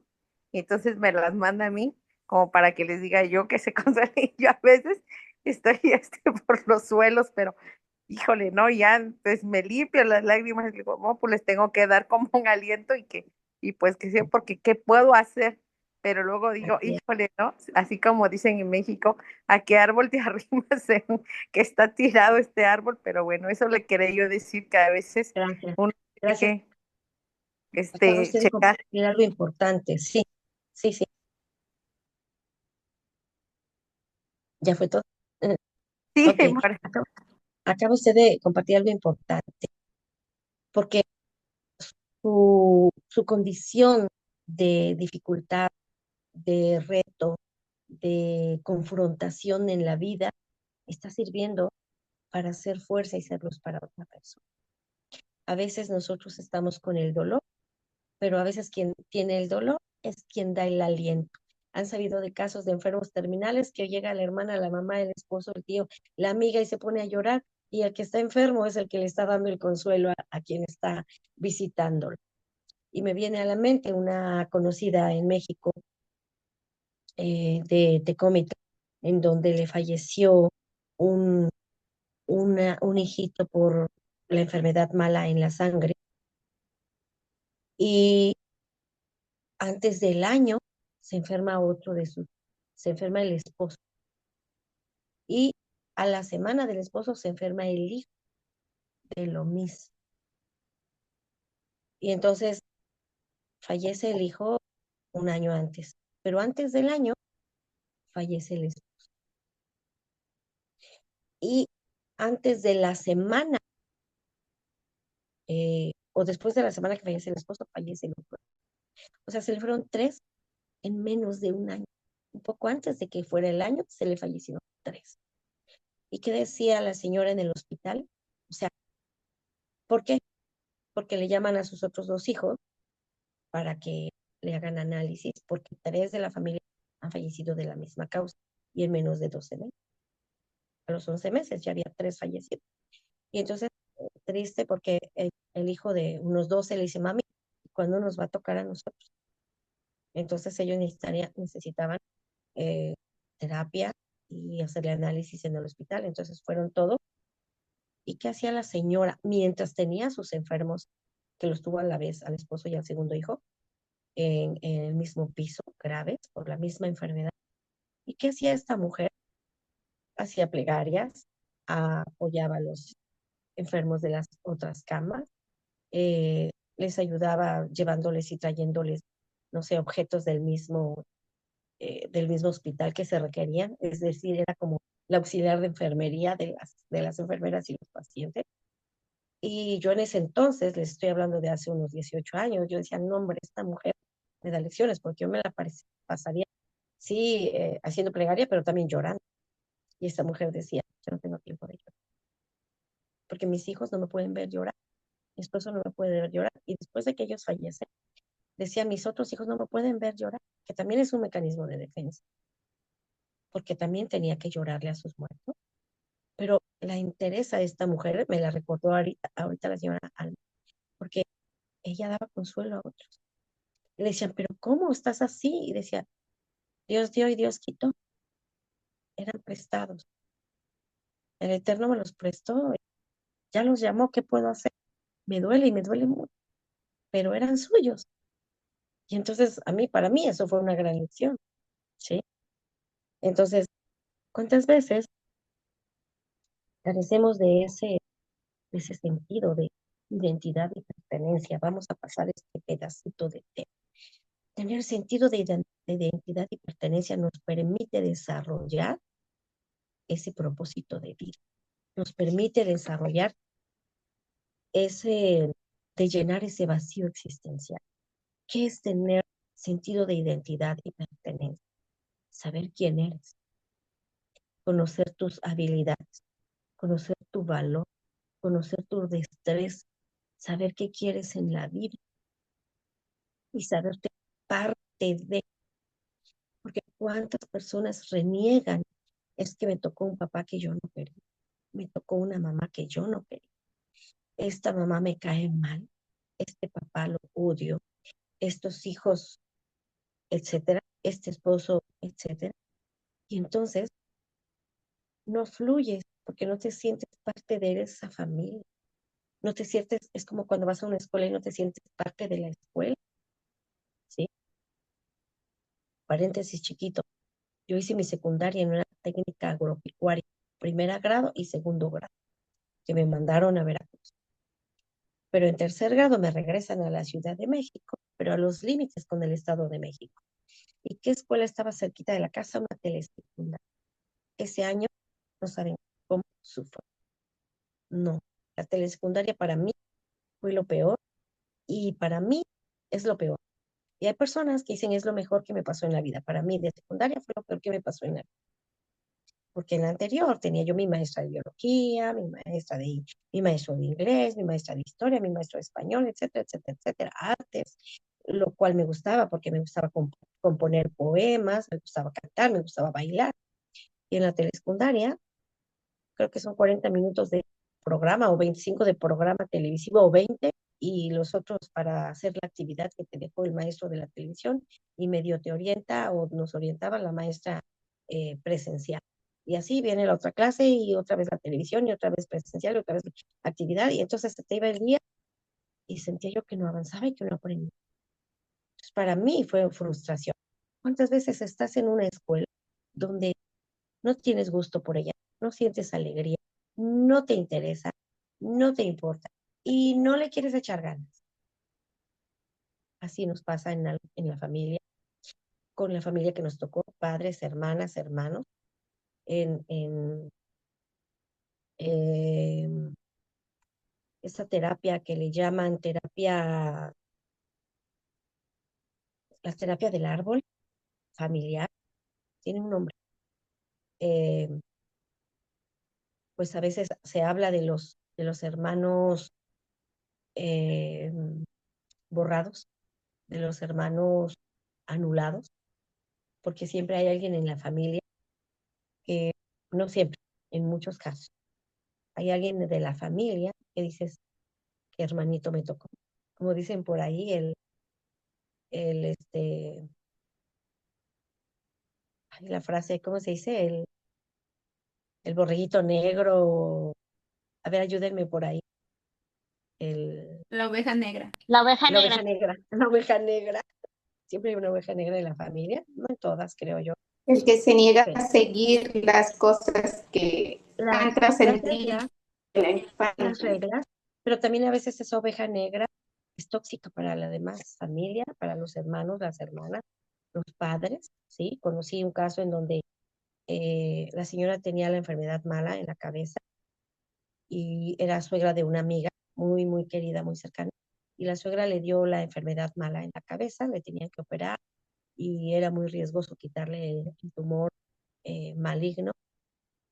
Y entonces me las manda a mí, como para que les diga yo que se consuelen, y yo a veces estoy por los suelos, pero híjole, no, ya pues me limpio las lágrimas y digo, no, pues les tengo que dar como un aliento y pues que sé, porque ¿qué puedo hacer? Pero luego digo, Así es. híjole, ¿no? Así como dicen en México, ¿a qué árbol te arrimas que está tirado este árbol? Pero bueno, eso le quería yo decir que a veces Gracias. uno tiene Gracias. que Acaba usted de checar. compartir algo importante. Sí, sí, sí. Ya fue todo. Sí, Ok. Acaba usted de compartir algo importante, porque su condición de dificultad, de reto, de confrontación en la vida está sirviendo para hacer fuerza y ser luz para otra persona. A veces nosotros estamos con el dolor, pero a veces quien tiene el dolor es quien da el aliento. Han sabido de casos de enfermos terminales que llega la hermana, la mamá, el esposo, el tío, la amiga y se pone a llorar y el que está enfermo es el que le está dando el consuelo a quien está visitándolo. Y me viene a la mente una conocida en México de Tecómica, en donde le falleció un, un hijito por la enfermedad mala en la sangre. Y antes del año se enferma se enferma el esposo. Y a la semana del esposo se enferma el hijo de lo mismo. Y entonces fallece el hijo un año antes. Pero antes del año fallece el esposo. Y antes de la semana, o después de la semana que fallece el esposo, fallece el otro. O sea, se le fueron tres en menos de un año. Un poco antes de que fuera el año, se le fallecieron tres. ¿Y qué decía la señora en el hospital? O sea, ¿por qué? Porque le llaman a sus otros dos hijos para que le hagan análisis, porque tres de la familia han fallecido de la misma causa y en menos de 12 meses. A los 11 meses ya había tres fallecidos. Y entonces, triste porque el hijo de unos 12 le dice, mami, ¿cuándo nos va a tocar a nosotros? Entonces ellos necesitaban eh, terapia y hacerle análisis en el hospital. Entonces fueron todos. ¿Y qué hacía la señora mientras tenía a sus enfermos, que los tuvo a la vez, al esposo y al segundo hijo, en el mismo piso, graves, por la misma enfermedad? ¿Y qué hacía esta mujer? Hacía plegarias, apoyaba a los enfermos de las otras camas, les ayudaba llevándoles y trayéndoles, no sé, objetos del mismo hospital que se requerían, es decir, era como la auxiliar de enfermería de las enfermeras y los pacientes. Y yo en ese entonces, les estoy hablando de hace unos 18 años, yo decía, no, hombre, esta mujer me da lecciones, porque yo me la pasaría, sí, haciendo plegaria, pero también llorando. Y esta mujer decía, yo no tengo tiempo de llorar, porque mis hijos no me pueden ver llorar, mi esposo no me puede ver llorar. Y después de que ellos fallecen, decía, mis otros hijos no me pueden ver llorar, que también es un mecanismo de defensa, porque también tenía que llorarle a sus muertos. Pero la interesa de esta mujer, me la recordó ahorita la señora Alma, porque ella daba consuelo a otros. Le decían, pero ¿cómo estás así? Y decía, Dios dio y Dios quitó. Eran prestados. El Eterno me los prestó. Ya los llamó, ¿qué puedo hacer? Me duele y me duele mucho, pero eran suyos. Y entonces, para mí, eso fue una gran lección, ¿sí? Entonces, ¿cuántas veces carecemos de ese sentido de identidad y pertenencia? Vamos a pasar este pedacito de tema. Tener sentido de identidad y pertenencia nos permite desarrollar ese propósito de vida, nos permite desarrollar de llenar ese vacío existencial. ¿Qué es tener sentido de identidad y pertenencia? saber quién eres, conocer tus habilidades, conocer tu valor, conocer tu destreza, saber qué quieres en la vida y saberte parte de, porque cuántas personas reniegan, es que me tocó un papá que yo no quería, me tocó una mamá que yo no quería, esta mamá me cae mal, este papá lo odio, estos hijos, etcétera, este esposo, etcétera, y entonces no fluyes porque no te sientes parte de esa familia, no te sientes, es como cuando vas a una escuela y no te sientes parte de la escuela, ¿sí? Paréntesis chiquito, yo hice mi secundaria en una técnica agropecuaria, primer grado y segundo grado, que me mandaron a Veracruz. Pero en tercer grado me regresan a la Ciudad de México, pero a los límites con el Estado de México. ¿Y qué escuela estaba cerquita de la casa? Una telesecundaria. Ese año no saben cómo sufro. No, la telesecundaria para mí fue lo peor y para mí es lo peor. Y hay personas que dicen es lo mejor que me pasó en la vida. Para mí de secundaria fue lo peor que me pasó en la vida. Porque en la anterior tenía yo mi maestra de biología, mi maestro de inglés, mi maestra de historia, mi maestro de español, etcétera, etcétera, etcétera, artes, lo cual me gustaba porque me gustaba componer poemas, me gustaba cantar, me gustaba bailar. Y en la telesecundaria, creo que son 40 minutos de programa o 25 de programa televisivo o 20 y los otros para hacer la actividad que te dejó el maestro de la televisión y medio te orienta o nos orientaba la maestra presencial. Y así viene la otra clase y otra vez la televisión y otra vez presencial y otra vez actividad y entonces te iba el día y sentía yo que no avanzaba y que no aprendía. Entonces, para mí fue frustración. ¿Cuántas veces estás en una escuela donde no tienes gusto por ella, no sientes alegría, no te interesa, no te importa y no le quieres echar ganas? Así nos pasa en la familia, con la familia que nos tocó, padres, hermanas, hermanos, en eh, esa terapia que le llaman la terapia del árbol familiar, tiene un nombre. Eh, pues a veces se habla de los hermanos eh, borrados, de los hermanos anulados, porque siempre hay alguien en la familia que, no siempre, en muchos casos, hay alguien de la familia que dices, qué hermanito me tocó. Como dicen por ahí, el la frase, ¿cómo se dice? El borreguito negro, a ver, ayúdenme por ahí, el, La oveja negra. La oveja la negra. oveja negra, la oveja negra. Siempre hay una oveja negra en la familia, no en todas, creo yo. El que se niega Pero a seguir las cosas que han las trascendido reglas, en la las infancia. reglas, pero también a veces esa oveja negra es tóxica para la demás familia, para los hermanos, las hermanas, los padres, ¿sí? Conocí un caso en donde la señora tenía la enfermedad mala en la cabeza y era suegra de una amiga muy, muy querida, muy cercana, y la suegra le dio la enfermedad mala en la cabeza, le tenían que operar y era muy riesgoso quitarle el tumor maligno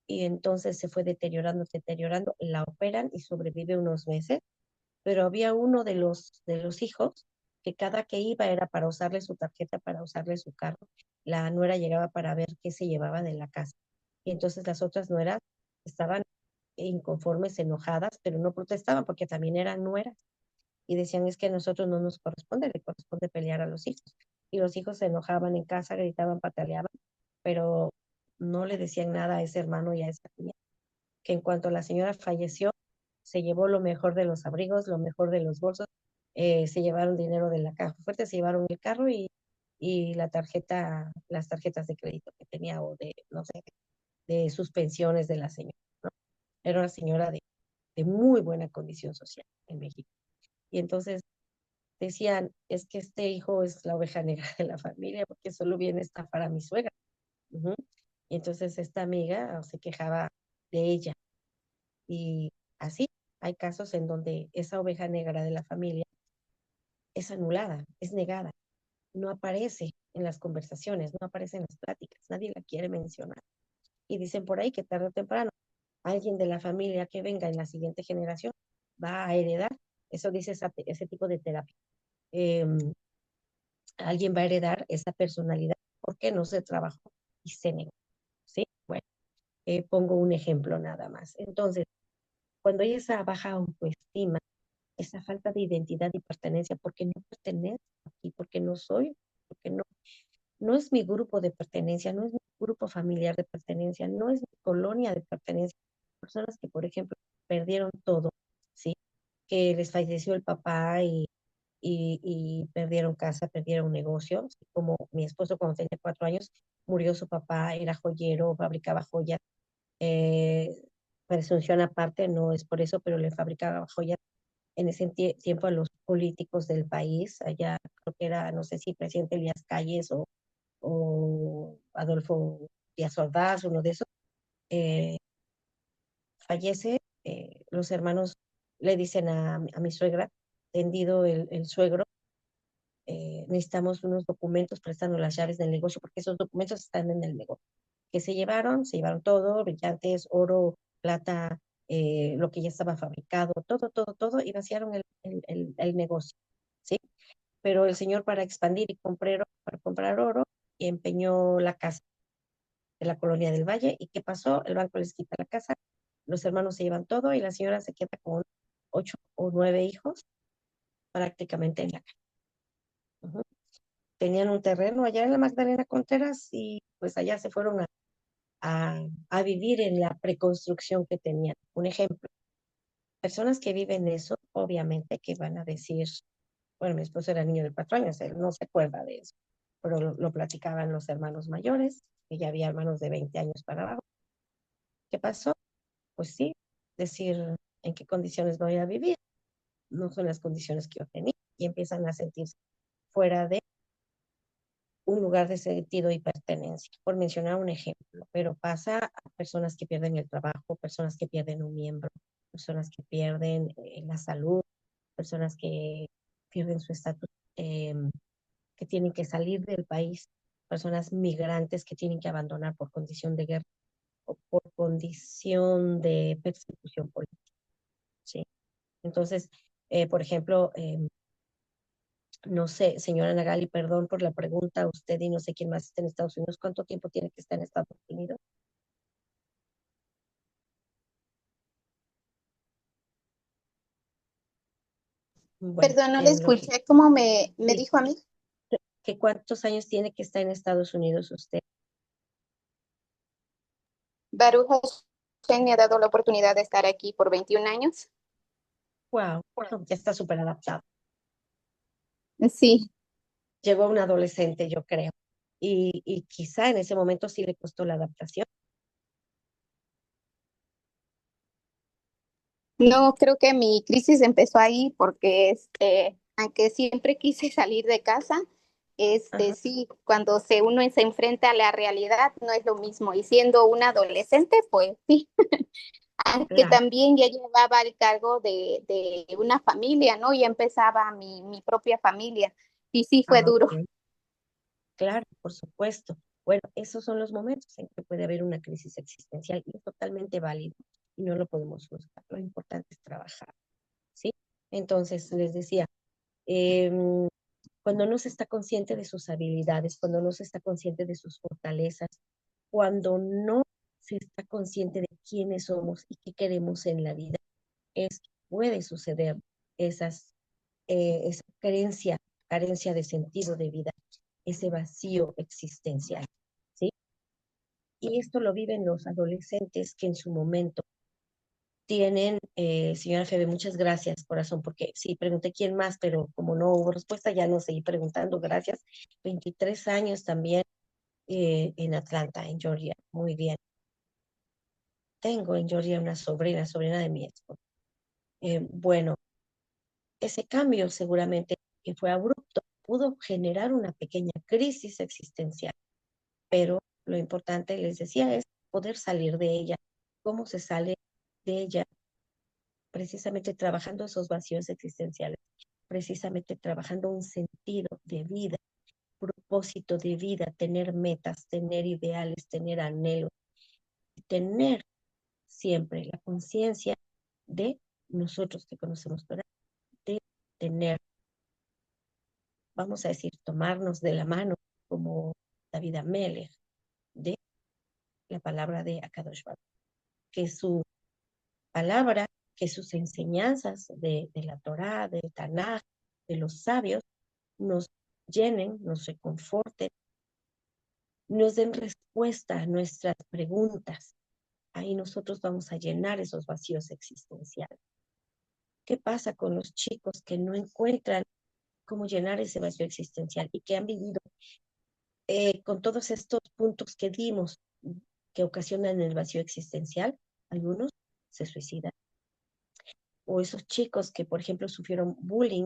y entonces se fue deteriorando, deteriorando, la operan y sobrevive unos meses, pero había uno de los hijos que cada que iba era para usarle su tarjeta, para usarle su carro. La nuera llegaba para ver qué se llevaba de la casa. Y entonces las otras nueras estaban inconformes, enojadas, pero no protestaban porque también eran nueras. Y decían, es que a nosotros no nos corresponde, le corresponde pelear a los hijos. Y los hijos se enojaban en casa, gritaban, pataleaban, pero no le decían nada a ese hermano y a esa niña que en cuanto la señora falleció, se llevó lo mejor de los abrigos, lo mejor de los bolsos, se llevaron dinero de la caja fuerte, se llevaron el carro y la tarjeta, las tarjetas de crédito que tenía o de, no sé, de sus pensiones de la señora, ¿no? Era una señora de muy buena condición social en México. Y entonces decían, es que este hijo es la oveja negra de la familia porque solo viene a estafar a mi suegra. Uh -huh. Y entonces esta amiga se quejaba de ella. Y así hay casos en donde esa oveja negra de la familia es anulada, es negada. no aparece en las conversaciones, no aparece en las pláticas, nadie la quiere mencionar. Y dicen por ahí que tarde o temprano alguien de la familia que venga en la siguiente generación va a heredar, eso dice ese tipo de terapia. Eh, Alguien va a heredar esa personalidad porque no se trabajó y se negó, ¿sí? Bueno, pongo un ejemplo nada más. Entonces, cuando hay esa baja autoestima, esa falta de identidad y pertenencia, porque no pertenezco aquí, porque no soy, porque no es mi grupo de pertenencia, no es mi grupo familiar de pertenencia, no es mi colonia de pertenencia. Personas que, por ejemplo, perdieron todo, ¿sí? Que les falleció el papá y perdieron casa, perdieron negocio. Como mi esposo cuando tenía 4 años, murió su papá, era joyero, fabricaba joyas. Eh, Presunción aparte, no es por eso, pero le fabricaba joyas en ese tiempo a los políticos del país. Allá creo que era, no sé si presidente Elías Calles o Adolfo Díaz Ordaz, uno de esos. eh, Fallece, los hermanos le dicen a mi suegra, tendido el suegro, necesitamos unos documentos prestando las llaves del negocio, porque esos documentos están en el negocio. Que se llevaron todo, brillantes, oro, plata, lo que ya estaba fabricado, todo, y vaciaron el negocio, ¿sí? Pero el señor para expandir y para comprar oro, empeñó la casa de la colonia del Valle, ¿y qué pasó? El banco les quita la casa, los hermanos se llevan todo y la señora se queda con 8 o 9 hijos prácticamente en la calle. Ujú. Tenían un terreno allá en la Magdalena Contreras y pues allá se fueron a vivir en la preconstrucción que tenían. Un ejemplo, personas que viven eso, obviamente que van a decir, bueno, mi esposo era niño de 4 años, él no se acuerda de eso, pero lo platicaban los hermanos mayores, que ya había hermanos de 20 años para abajo. ¿Qué pasó? Pues sí, decir en qué condiciones voy a vivir, no son las condiciones que yo tenía, y empiezan a sentirse fuera de un lugar de sentido y pertenencia, por mencionar un ejemplo, pero pasa a personas que pierden el trabajo, personas que pierden un miembro, personas que pierden la salud, personas que pierden su estatus, eh, que tienen que salir del país, personas migrantes que tienen que abandonar por condición de guerra o por condición de persecución política, ¿sí? Entonces, por ejemplo, no sé, señora Nagali, perdón por la pregunta, usted y no sé quién más está en Estados Unidos, ¿cuánto tiempo tiene que estar en Estados Unidos? Bueno, Perdón, no le en lo que escuché. ¿Cómo me sí, dijo a mí? que cuántos años tiene que estar en Estados Unidos usted. Baruch Hashem me ha dado la oportunidad de estar aquí por 21 años. Wow, ya está súper adaptado. Sí, Llegó a un adolescente, yo creo. Y quizá en ese momento sí le costó la adaptación. no creo que mi crisis empezó ahí porque aunque siempre quise salir de casa, Ajá, sí, cuando uno se enfrenta a la realidad no es lo mismo. Y siendo un adolescente, pues sí, aunque claro. también ya llevaba el cargo de una familia, ¿no? Ya empezaba mi propia familia. Y sí fue Ah, duro. ok. Claro, por supuesto. Bueno, esos son los momentos en que puede haber una crisis existencial y es totalmente válido y no lo podemos juzgar. Lo importante es trabajar, ¿sí? Entonces, les decía, em, cuando no se está consciente de sus habilidades, cuando no se está consciente de sus fortalezas, cuando no se está consciente de quiénes somos y qué queremos en la vida, es que puede suceder esa carencia de sentido de vida, ese vacío existencial, ¿sí? Y esto lo viven los adolescentes que en su momento tienen, señora Febe, muchas gracias, corazón, porque sí, pregunté quién más, pero como no hubo respuesta, ya no seguí preguntando, gracias. 23 años también en Atlanta, en Georgia, muy bien. Tengo en Georgia una sobrina de mi esposo. Bueno, ese cambio seguramente que fue abrupto pudo generar una pequeña crisis existencial, pero lo importante, les decía, es poder salir de ella. ¿Cómo se sale de ella? Precisamente trabajando esos vacíos existenciales, precisamente trabajando un sentido de vida, propósito de vida, tener metas, tener ideales, tener anhelos, tener siempre la conciencia de nosotros que conocemos, ¿verdad? De tener, vamos a decir, tomarnos de la mano como David Amelech, de la palabra de Akadosh Baruj, que su palabra, que sus enseñanzas de la Torá, del Tanaj, de los sabios, nos llenen, nos reconforten, nos den respuesta a nuestras preguntas. Ahí nosotros vamos a llenar esos vacíos existenciales. ¿Qué pasa con los chicos que no encuentran cómo llenar ese vacío existencial y que han vivido con todos estos puntos que dimos que ocasionan el vacío existencial? Algunos se suicidan. O esos chicos que, por ejemplo, sufrieron bullying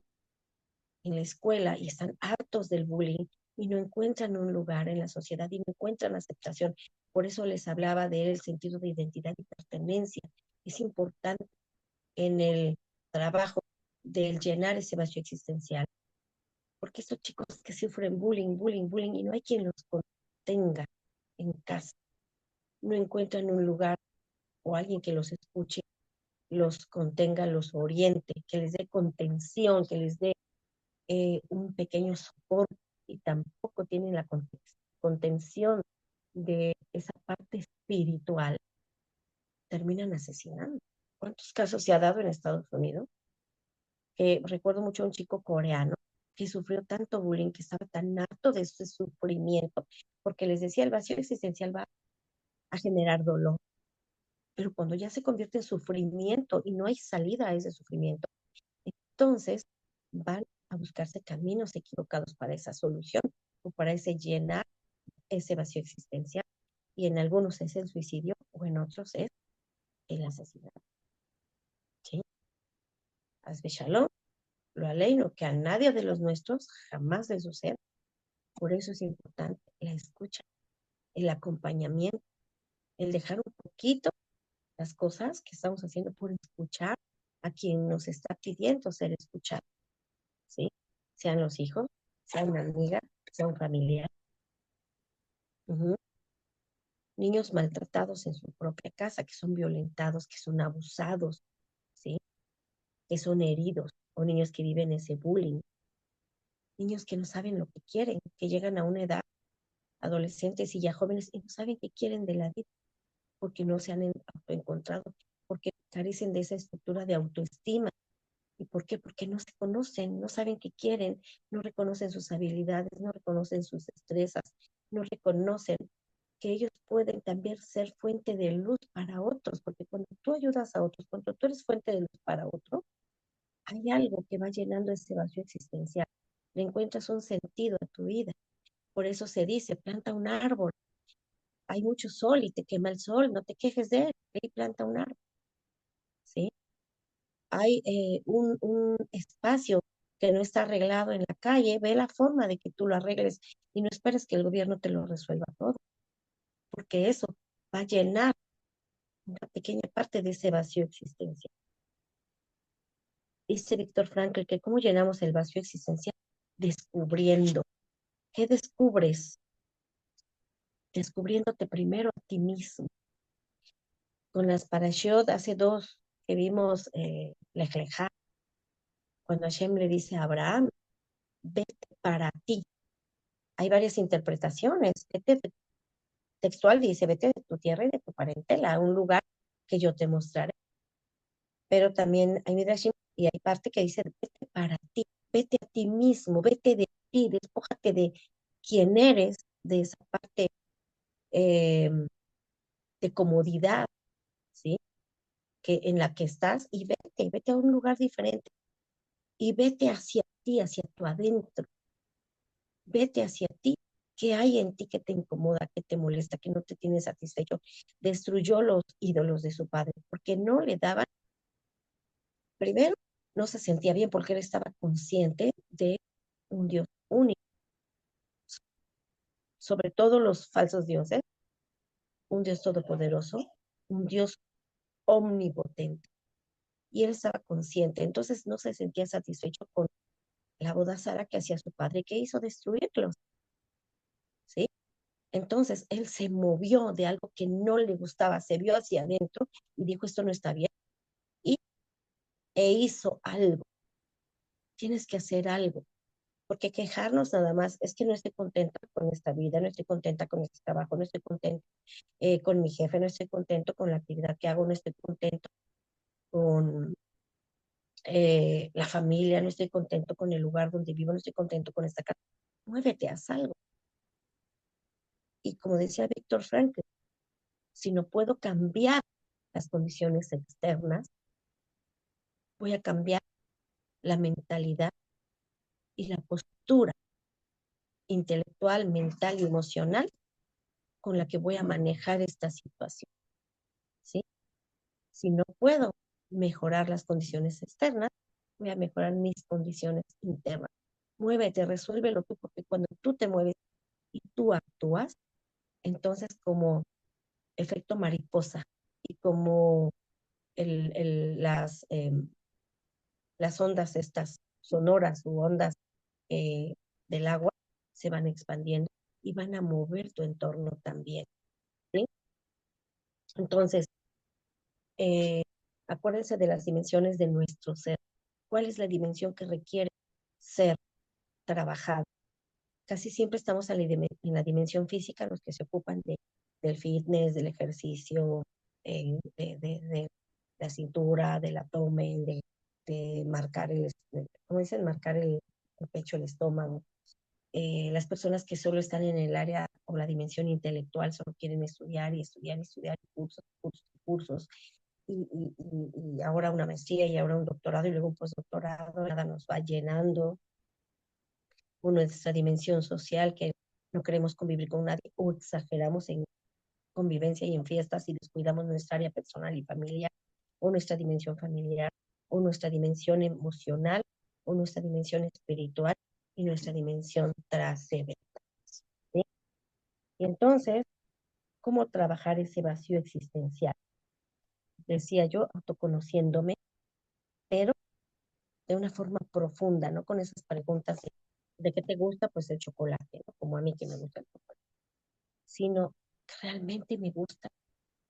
en la escuela y están hartos del bullying y no encuentran un lugar en la sociedad y no encuentran aceptación. Por eso les hablaba del sentido de identidad y pertenencia. Es importante en el trabajo del llenar ese vacío existencial. Porque estos chicos que sufren bullying y no hay quien los contenga en casa, no encuentran un lugar o alguien que los escuche, los contenga, los oriente, que les dé contención, que les dé un pequeño soporte, y tampoco tienen la contención de esa parte espiritual, terminan asesinando. ¿Cuántos casos se ha dado en Estados Unidos? Recuerdo mucho a un chico coreano que sufrió tanto bullying, que estaba tan harto de ese sufrimiento, porque les decía, el vacío existencial va a generar dolor, pero cuando ya se convierte en sufrimiento y no hay salida a ese sufrimiento, entonces van a buscarse caminos equivocados para esa solución o para ese llenar ese vacío existencial. Y en algunos es el suicidio o en otros es el asesinato. ¿Sí? Hazbe shalom, lo aleino, que a nadie de los nuestros jamás les suceda. Por eso es importante la escucha, el acompañamiento, el dejar un poquito las cosas que estamos haciendo por escuchar a quien nos está pidiendo ser escuchado, ¿sí? Sean los hijos, sea una amiga, sea un familiar. Uh-huh. Niños maltratados en su propia casa, que son violentados, que son abusados, ¿sí? Que son heridos, o niños que viven ese bullying, niños que no saben lo que quieren, que llegan a una edad, adolescentes y ya jóvenes, y no saben qué quieren de la vida, porque no se han encontrado, porque carecen de esa estructura de autoestima. ¿Y por qué? Porque no se conocen, no saben qué quieren, no reconocen sus habilidades, no reconocen sus destrezas, no reconocen que ellos pueden también ser fuente de luz para otros, porque cuando tú ayudas a otros, cuando tú eres fuente de luz para otro, hay algo que va llenando ese vacío existencial. Le encuentras un sentido a tu vida. Por eso se dice, planta un árbol. Hay mucho sol y te quema el sol, no te quejes de él, y planta un árbol, ¿sí? Hay un espacio que no está arreglado en la calle, ve la forma de que tú lo arregles y no esperes que el gobierno te lo resuelva todo, porque eso va a llenar una pequeña parte de ese vacío existencial. Dice Víctor Frankl que cómo llenamos el vacío existencial descubriendo. ¿Qué descubres? Descubriéndote primero a ti mismo. Con las parashot hace dos que vimos Lej Lejá, cuando Hashem le dice a Abraham, vete para ti. Hay varias interpretaciones. Textual dice, vete de tu tierra y de tu parentela a un lugar que yo te mostraré. Pero también hay midrashim y hay parte que dice, vete para ti, vete a ti mismo, vete de ti, despójate de quién eres, de esa parte eh, de comodidad, ¿sí? Que en la que estás y vete a un lugar diferente y vete hacia ti, hacia tu adentro, vete hacia ti. ¿Qué hay en ti que te incomoda, que te molesta, que no te tiene satisfecho? Destruyó los ídolos de su padre porque no le daban. Primero, no se sentía bien porque él estaba consciente de un Dios único, sobre todo los falsos dioses, un Dios todopoderoso, un Dios omnipotente. Y él estaba consciente, entonces no se sentía satisfecho con la boda Sara que hacía su padre, que hizo destruirlos. Entonces él se movió de algo que no le gustaba, se vio hacia adentro y dijo, esto no está bien, y, hizo algo. Tienes que hacer algo, porque quejarnos nada más es que no estoy contenta con esta vida, no estoy contenta con este trabajo, no estoy contenta con mi jefe, no estoy contento con la actividad que hago, no estoy contento con la familia, no estoy contento con el lugar donde vivo, no estoy contento con esta casa. Muévete, haz algo. Y como decía Víctor Frankl, si no puedo cambiar las condiciones externas, voy a cambiar la mentalidad y la postura intelectual, mental y emocional con la que voy a manejar esta situación, ¿sí? Si no puedo mejorar las condiciones externas, voy a mejorar mis condiciones internas. Muévete, resuélvelo tú, porque cuando tú te mueves y tú actúas, entonces como efecto mariposa y como las ondas estas sonoras u ondas eh, del agua se van expandiendo y van a mover tu entorno también, ¿sí? Entonces, eh, acuérdense de las dimensiones de nuestro ser. ¿Cuál es la dimensión que requiere ser trabajada? Casi siempre estamos en la dimensión física, los que se ocupan del fitness, del ejercicio, de la cintura, del abdomen, de marcar ¿cómo dicen? Marcar el pecho, el estómago. Las personas que solo están en el área o la dimensión intelectual solo quieren estudiar y estudiar y estudiar, cursos, cursos, cursos, y ahora una maestría y ahora un doctorado y luego un postdoctorado, nada nos va llenando. Uno es esa dimensión social que no queremos convivir con nadie o exageramos en convivencia y en fiestas y descuidamos nuestra área personal y familiar, o nuestra dimensión familiar, o nuestra dimensión emocional, o nuestra dimensión espiritual y nuestra dimensión trascendental, ¿sí? Y entonces, ¿cómo trabajar ese vacío existencial? Decía yo, autoconociéndome, pero de una forma profunda, no con esas preguntas de qué te gusta, pues el chocolate, ¿no? Como a mí que me gusta el chocolate, sino que realmente me gusta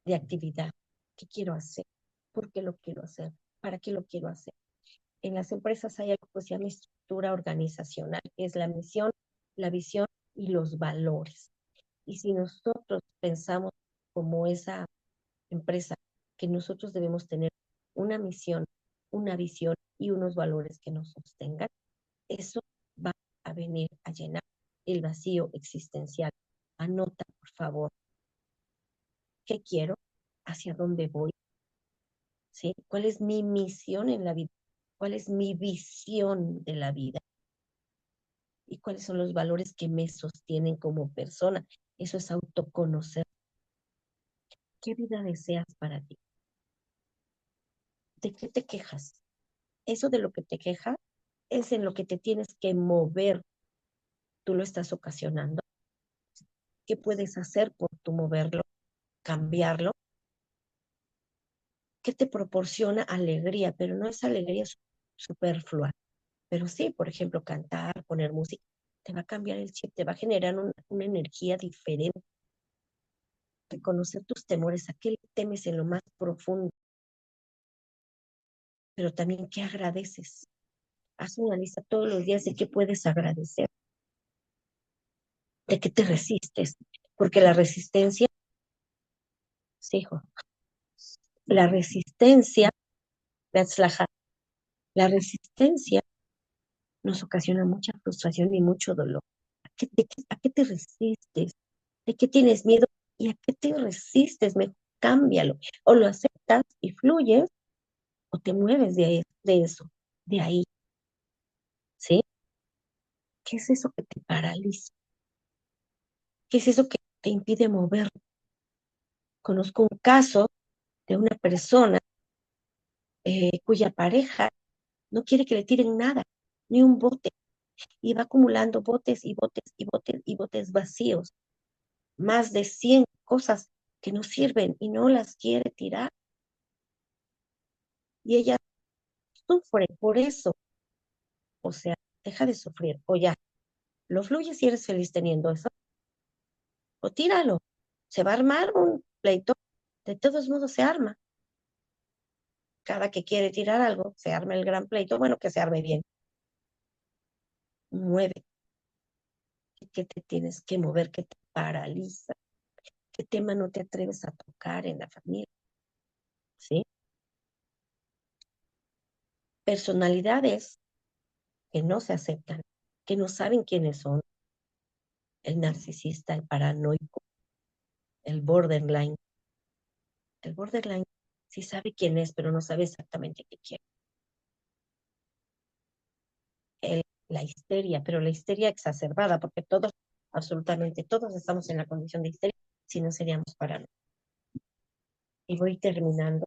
de actividad, qué quiero hacer, por qué lo quiero hacer, para qué lo quiero hacer. En las empresas hay algo que se llama estructura organizacional, que es la misión, la visión y los valores. Y si nosotros pensamos como esa empresa, que nosotros debemos tener una misión, una visión y unos valores que nos sostengan, eso va a venir a llenar el vacío existencial. Anota, por favor, qué quiero, hacia dónde voy, ¿sí? ¿Cuál es mi misión en la vida? ¿Cuál es mi visión de la vida? ¿Y cuáles son los valores que me sostienen como persona? Eso es autoconocer. ¿Qué vida deseas para ti? ¿De qué te quejas? Eso de lo que te quejas es en lo que te tienes que mover. Tú lo estás ocasionando. ¿Qué puedes hacer por tu moverlo, cambiarlo? ¿Qué te proporciona alegría? Pero no es alegría superflua. Pero sí, por ejemplo, cantar, poner música, te va a cambiar el chip, te va a generar una energía diferente. Reconocer tus temores, a qué le temes en lo más profundo, pero también qué agradeces. Haz una lista todos los días de qué puedes agradecer, de qué te resistes, porque la resistencia, sí, hijo, la resistencia, la resistencia nos ocasiona mucha frustración y mucho dolor. ¿A qué te resistes? ¿De qué tienes miedo? ¿Y a qué te resistes? Mejor cámbialo. O lo aceptas y fluyes, o te mueves de eso, de ahí, ¿sí? ¿Qué es eso que te paraliza? ¿Qué es eso que te impide mover? Conozco un caso de una persona cuya pareja no quiere que le tiren nada, ni un bote, y va acumulando botes y botes y botes y botes vacíos, más de 100 cosas que no sirven y no las quiere tirar. Y ella sufre por eso. O sea, deja de sufrir, o ya, lo fluyes y eres feliz teniendo eso, o tíralo. Se va a armar un pleito, de todos modos se arma. Cada que quiere tirar algo, se arma el gran pleito, bueno, que se arme bien. Mueve. ¿Qué te tienes que mover? ¿Qué te paraliza? ¿Qué tema no te atreves a tocar en la familia? ¿Sí? Personalidades que no se aceptan, que no saben quiénes son. El narcisista, el paranoico, el borderline. El borderline sí sabe quién es, pero no sabe exactamente qué quiere. La histeria, pero la histeria exacerbada, porque todos, absolutamente todos estamos en la condición de histeria, si no seríamos paranoicos. Y voy terminando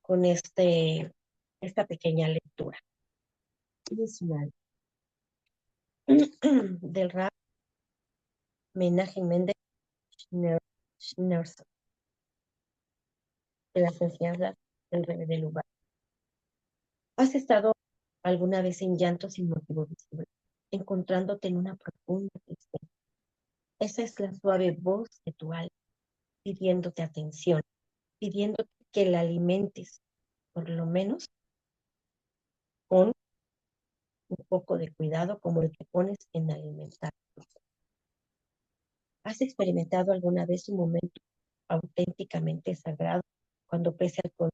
con esta pequeña lectura. Es una del rap Menachem Mendel Schneerson, de las enseñanzas del Rebbe Lugar. ¿Has estado alguna vez en llanto sin motivo visible, encontrándote en una profunda tristeza? Esa es la suave voz de tu alma, pidiéndote atención, pidiéndote que la alimentes, por lo menos con un poco de cuidado como el que pones en alimentar. ¿Has experimentado alguna vez un momento auténticamente sagrado cuando pese al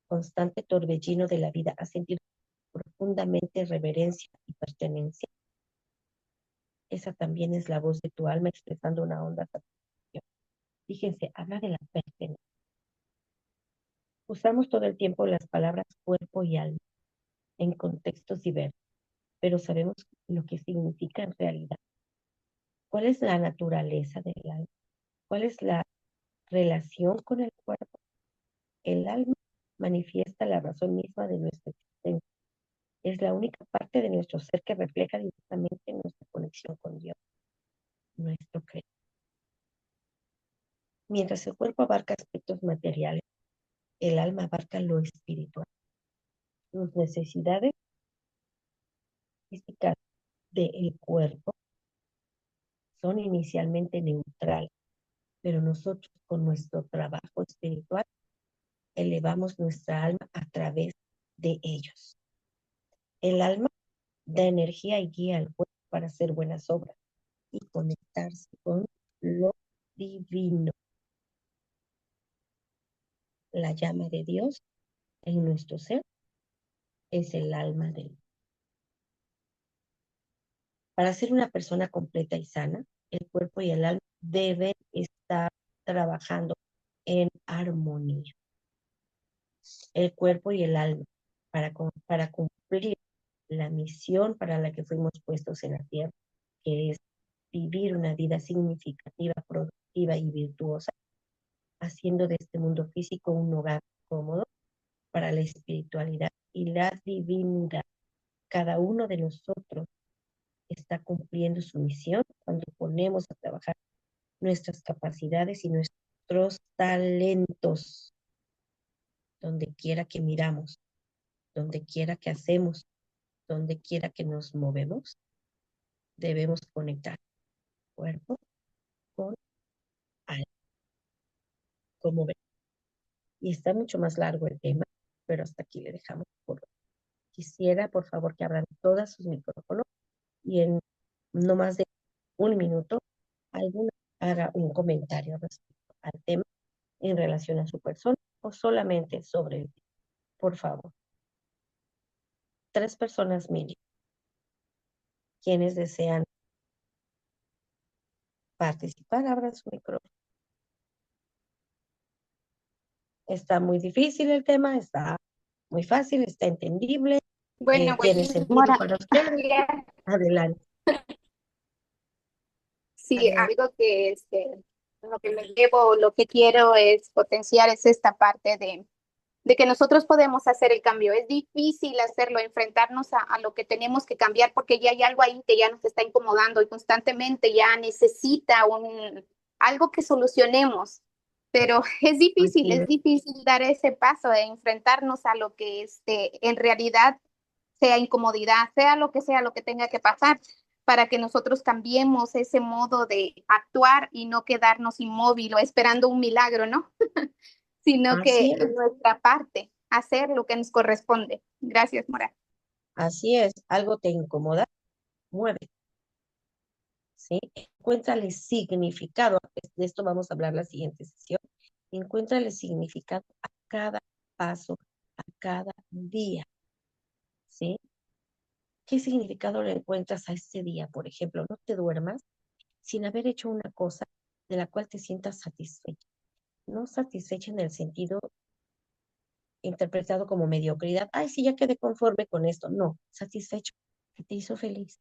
constante torbellino de la vida has sentido profundamente reverencia y pertenencia? Esa también es la voz de tu alma expresando una honda satisfacción. Fíjense, habla de la pertenencia. Usamos todo el tiempo las palabras cuerpo y alma en contextos diversos, pero sabemos lo que significa en realidad. ¿Cuál es la naturaleza del alma? ¿Cuál es la relación con el cuerpo? El alma manifiesta la razón misma de nuestra existencia. Es la única parte de nuestro ser que refleja directamente nuestra conexión con Dios, nuestro creador. Mientras el cuerpo abarca aspectos materiales, el alma abarca lo espiritual. Sus necesidades físicas del cuerpo son inicialmente neutrales, pero nosotros con nuestro trabajo espiritual elevamos nuestra alma a través de ellos. El alma da energía y guía al cuerpo para hacer buenas obras y conectarse con lo divino. La llama de Dios en nuestro ser es el alma del. Para ser una persona completa y sana, el cuerpo y el alma deben estar trabajando en armonía. El cuerpo y el alma para cumplir la misión para la que fuimos puestos en la tierra, que es vivir una vida significativa, productiva y virtuosa, haciendo de este mundo físico un hogar cómodo para la espiritualidad y la divinidad. Cada uno de nosotros está cumpliendo su misión cuando ponemos a trabajar nuestras capacidades y nuestros talentos, donde quiera que miramos, donde quiera que hacemos, donde quiera que nos movemos, debemos conectar cuerpo con alma, como ven. Y está mucho más largo el tema, pero hasta aquí le dejamos por hoy. Quisiera, por favor, que abran todos sus micrófonos y en no más de un minuto alguno haga un comentario respecto al tema en relación a su persona o solamente sobre el tema. Por favor. 3 personas mínimo. Quienes desean participar, abran su micrófono. Está muy difícil el tema, está muy fácil, está entendible, Bueno, tiene sentido Mora, para ustedes. Adelante. sí, Adelante. algo que lo que me llevo, lo que quiero es potenciar es esta parte de que nosotros podemos hacer el cambio. Es difícil hacerlo, enfrentarnos a lo que tenemos que cambiar porque ya hay algo ahí que ya nos está incomodando y constantemente ya necesita algo que solucionemos. Pero es difícil dar ese paso de enfrentarnos a lo que en realidad sea incomodidad, sea lo que tenga que pasar. para que nosotros cambiemos ese modo de actuar y no quedarnos inmóvil o esperando un milagro, ¿no? Sino que Así en es, nuestra parte, hacer lo que nos corresponde. Gracias, Mora. así es. Algo te incomoda, mueve, ¿sí? Encuéntrale significado. De esto vamos a hablar la siguiente sesión. Encuéntrale significado a cada paso, a cada día, ¿sí? ¿Qué significado le encuentras a este día? Por ejemplo, no te duermas sin haber hecho una cosa de la cual te sientas satisfecha. No satisfecha en el sentido interpretado como mediocridad. Ay, sí, ya quedé conforme con esto. No, satisfecho, que te hizo feliz,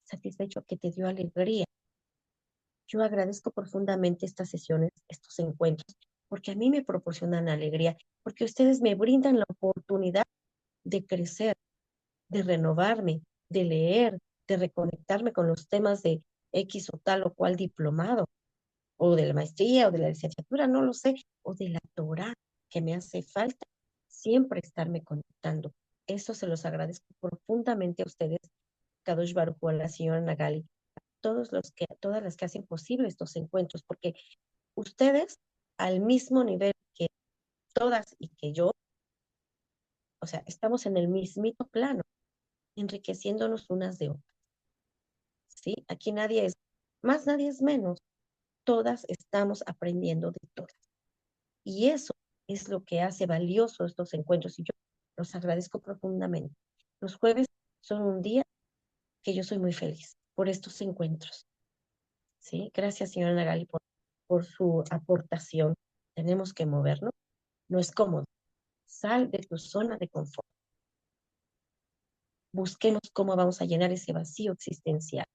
satisfecho, que te dio alegría. Yo agradezco profundamente estas sesiones, estos encuentros, porque a mí me proporcionan alegría, porque ustedes me brindan la oportunidad de crecer, de renovarme, de leer, de reconectarme con los temas de X o tal o cual diplomado, o de la maestría, o de la licenciatura, no lo sé, o de la Torah, que me hace falta siempre estarme conectando. Eso se los agradezco profundamente a ustedes, Kadosh Baruj Hu, a la señora Nagali, todas las que hacen posible estos encuentros, porque ustedes, al mismo nivel que todas y que yo, o sea, estamos en el mismito plano, enriqueciéndonos unas de otras, ¿sí? Aquí nadie es más, nadie es menos. Todas estamos aprendiendo de todas. Y eso es lo que hace valioso estos encuentros y yo los agradezco profundamente. Los jueves son un día que yo soy muy feliz por estos encuentros. ¿Sí? Gracias, señora Nagali, por su aportación. Tenemos que movernos. No es cómodo. Sal de tu zona de confort. Busquemos cómo vamos a llenar ese vacío existencial.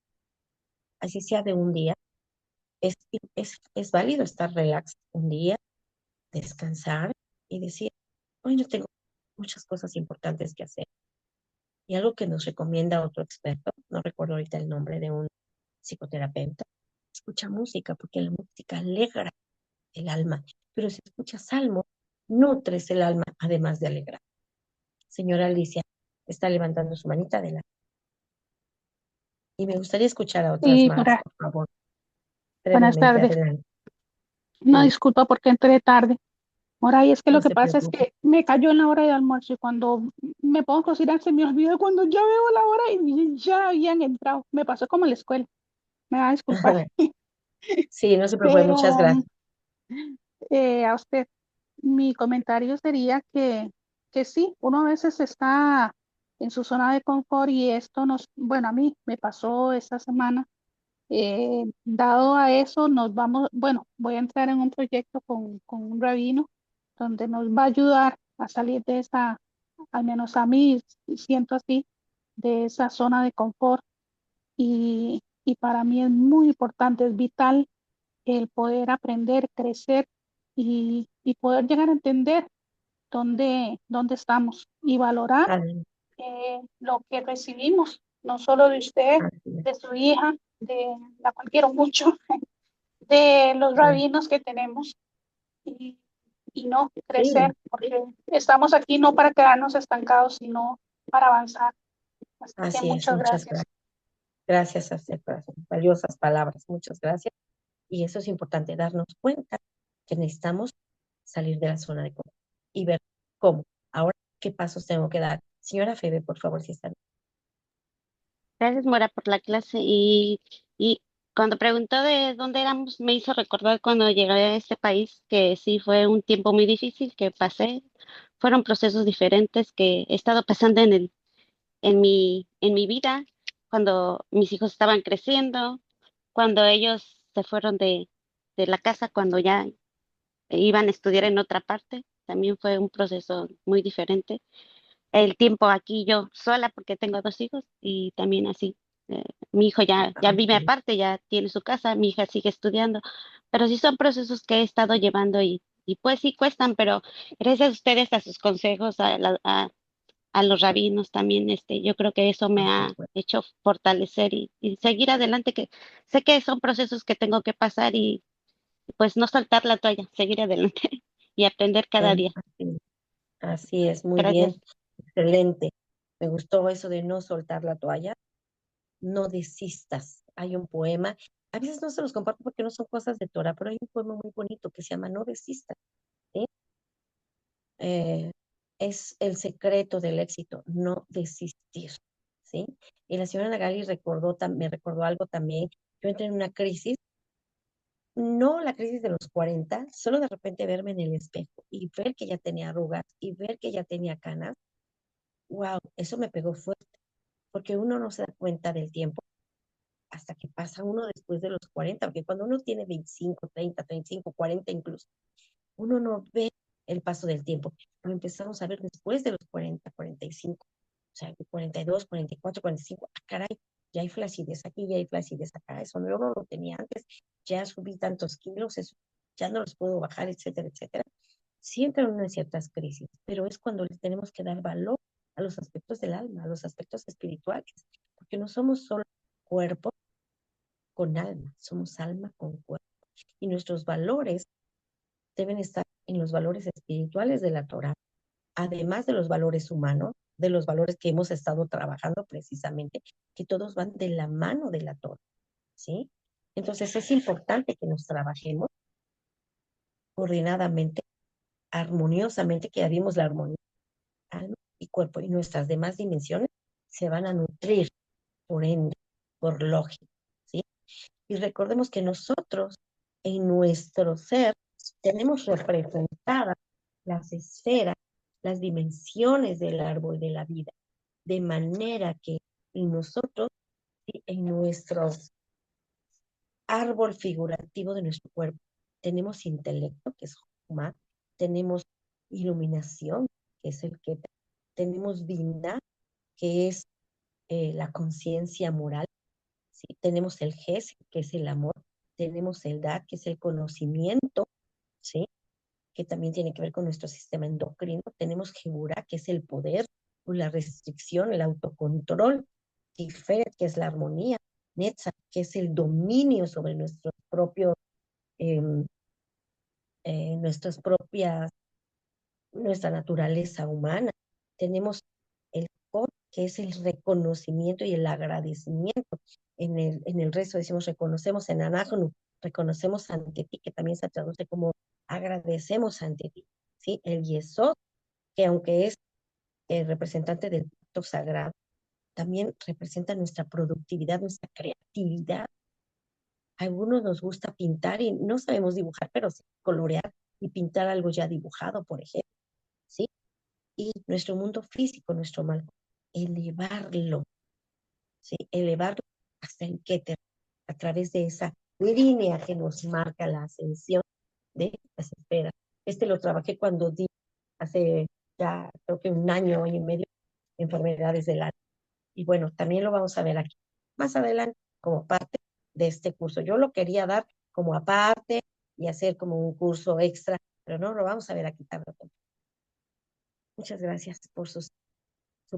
Así sea de un día. Es válido estar relax un día, descansar y decir, hoy no tengo muchas cosas importantes que hacer. Y algo que nos recomienda otro experto, no recuerdo ahorita el nombre de un psicoterapeuta, escucha música, porque la música alegra el alma, pero si escuchas salmo, nutres el alma, además de alegrar. Señora Alicia, está levantando su manita de la... Y me gustaría escuchar a otras Sí, más, Mora, por favor, buenas brevemente, tardes. adelante. Una Sí, disculpa porque entré tarde. Mora, y es que lo no que se pasa es preocupe. que me cayó en la hora de almuerzo y cuando me pongo a cocinar se me olvida cuando ya veo la hora y ya habían entrado. Me pasó como en la escuela. Me va a disculpar. Sí, no se preocupe, muchas Pero gracias. a usted, mi comentario sería que sí, uno a veces está en su zona de confort y esto bueno, a mí me pasó esta semana. Dado a eso, nos vamos, bueno, voy a entrar en un proyecto con un rabino donde nos va a ayudar a salir de esa, al menos a mí siento así, de esa zona de confort y para mí es muy importante, es vital el poder aprender, crecer y poder llegar a entender dónde estamos y valorar Adelante. lo que recibimos, no solo de usted, Así es. de su hija, de la cual quiero mucho, de los rabinos que tenemos y, y no crecer, Sí, porque estamos aquí no para quedarnos estancados, sino para avanzar. Así que así es, muchas muchas gracias. gracias. Gracias a usted por sus valiosas palabras, muchas gracias. Y eso es importante, darnos cuenta que necesitamos salir de la zona de confort y ver cómo. Ahora, ¿qué pasos tengo que dar? Señora Febe, por favor, si está. Gracias, Mora, por la clase. Y cuando preguntó de dónde éramos, me hizo recordar cuando llegué a este país, que sí fue un tiempo muy difícil que pasé. Fueron procesos diferentes que he estado pasando en mi vida, cuando mis hijos estaban creciendo, cuando ellos se fueron de la casa, cuando ya iban a estudiar en otra parte. También fue un proceso muy diferente el tiempo aquí yo sola porque tengo dos hijos y también así. eh, Mi hijo ya vive Así, aparte, ya tiene su casa, mi hija sigue estudiando, pero sí son procesos que he estado llevando y pues sí cuestan, pero gracias a ustedes, a sus consejos, a los rabinos también, yo creo que eso me por ha supuesto. hecho fortalecer y seguir adelante, que sé que son procesos que tengo que pasar y pues no saltar la toalla, seguir adelante y aprender cada día. Así es, muy bien, Gracias. excelente. Me gustó eso de no soltar la toalla. no desistas. Hay un poema, a veces no se los comparto porque no son cosas de Torah, pero hay un poema muy bonito que se llama No desistas, ¿sí? Eh, es el secreto del éxito, no desistir, ¿sí? Y la señora Nagali me recordó algo también. Yo entré en una crisis, no la crisis de los 40, solo de repente verme en el espejo y ver que ya tenía arrugas y ver que ya tenía canas. Wow, eso me pegó fuerte, porque uno no se da cuenta del tiempo hasta que pasa uno después de los 40, porque cuando uno tiene 25, 30, 35, 40 incluso, uno no ve el paso del tiempo. Lo empezamos a ver después de los 40, 45, o sea, 42, 44, 45. Ah, caray, ya hay flacidez aquí, ya hay flacidez acá. Eso no lo tenía antes. Ya subí tantos kilos, eso, ya no los puedo bajar, etcétera, etcétera. Sí entran en ciertas crisis, pero es cuando les tenemos que dar valor a los aspectos del alma, a los aspectos espirituales, porque no somos solo cuerpo con alma, somos alma con cuerpo. Y nuestros valores deben estar en los valores espirituales de la Torah, además de los valores humanos, de los valores que hemos estado trabajando precisamente, que todos van de la mano de la Torah, ¿sí? Entonces es importante que nos trabajemos coordinadamente, armoniosamente, que ya vimos la armonía, alma y cuerpo, y nuestras demás dimensiones se van a nutrir, por ende, por lógica, ¿sí? Y recordemos que nosotros, en nuestro ser, tenemos representadas las esferas, las dimensiones del árbol de la vida, de manera que en nosotros, ¿sí? En nuestro árbol figurativo de nuestro cuerpo, tenemos intelecto, que es Humá, tenemos iluminación, que es el que tenemos Binah, que es la conciencia moral, ¿sí? Tenemos el Ges, que es el amor, tenemos el Dat, que es el conocimiento, ¿sí? Que también tiene que ver con nuestro sistema endocrino, tenemos Geburah, que es el poder, o la restricción, el autocontrol, Tiferet, que es la armonía, Netzach, que es el dominio sobre nuestros propios, eh, nuestras propias, nuestra naturaleza humana. Tenemos el Kol, que es el reconocimiento y el agradecimiento. En el resto decimos reconocemos en Anájonu, reconocemos ante ti, que también se traduce como agradecemos ante ti, ¿sí? El Yesod, que aunque es el representante del pacto sagrado, también representa nuestra productividad, nuestra creatividad. A algunos nos gusta pintar y no sabemos dibujar, pero sí colorear y pintar algo ya dibujado, por ejemplo, ¿sí? Y nuestro mundo físico, nuestro mal, elevarlo, ¿sí? Elevarlo hasta el Keter, a través de esa línea que nos marca la ascensión de las esferas. Lo trabajé cuando di hace ya creo que un año y medio, enfermedades del alma. Y bueno, también lo vamos a ver aquí más adelante como parte de este curso. Yo lo quería dar como aparte y hacer como un curso extra, pero no lo vamos a ver aquí tarde. Muchas gracias por su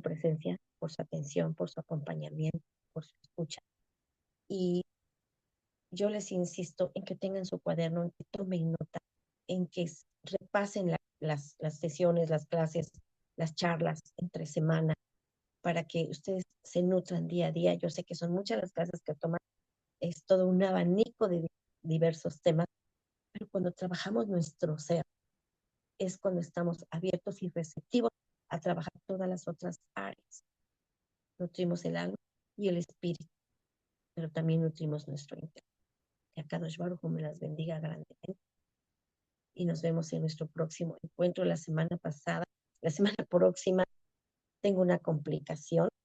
presencia, por su atención, por su acompañamiento, por su escucha. Y yo les insisto en que tengan su cuaderno, en que tomen nota, en que repasen las sesiones, las clases, las charlas entre semana, para que ustedes se nutran día a día. Yo sé que son muchas las clases que toman, es todo un abanico de diversos temas, pero cuando trabajamos nuestro ser, es cuando estamos abiertos y receptivos a trabajar todas las otras áreas. Nutrimos el alma y el espíritu, pero también nutrimos nuestro interior. Que Akadosh Baruj Hu me las bendiga grandemente. Y nos vemos en nuestro próximo encuentro. La semana próxima tengo una complicación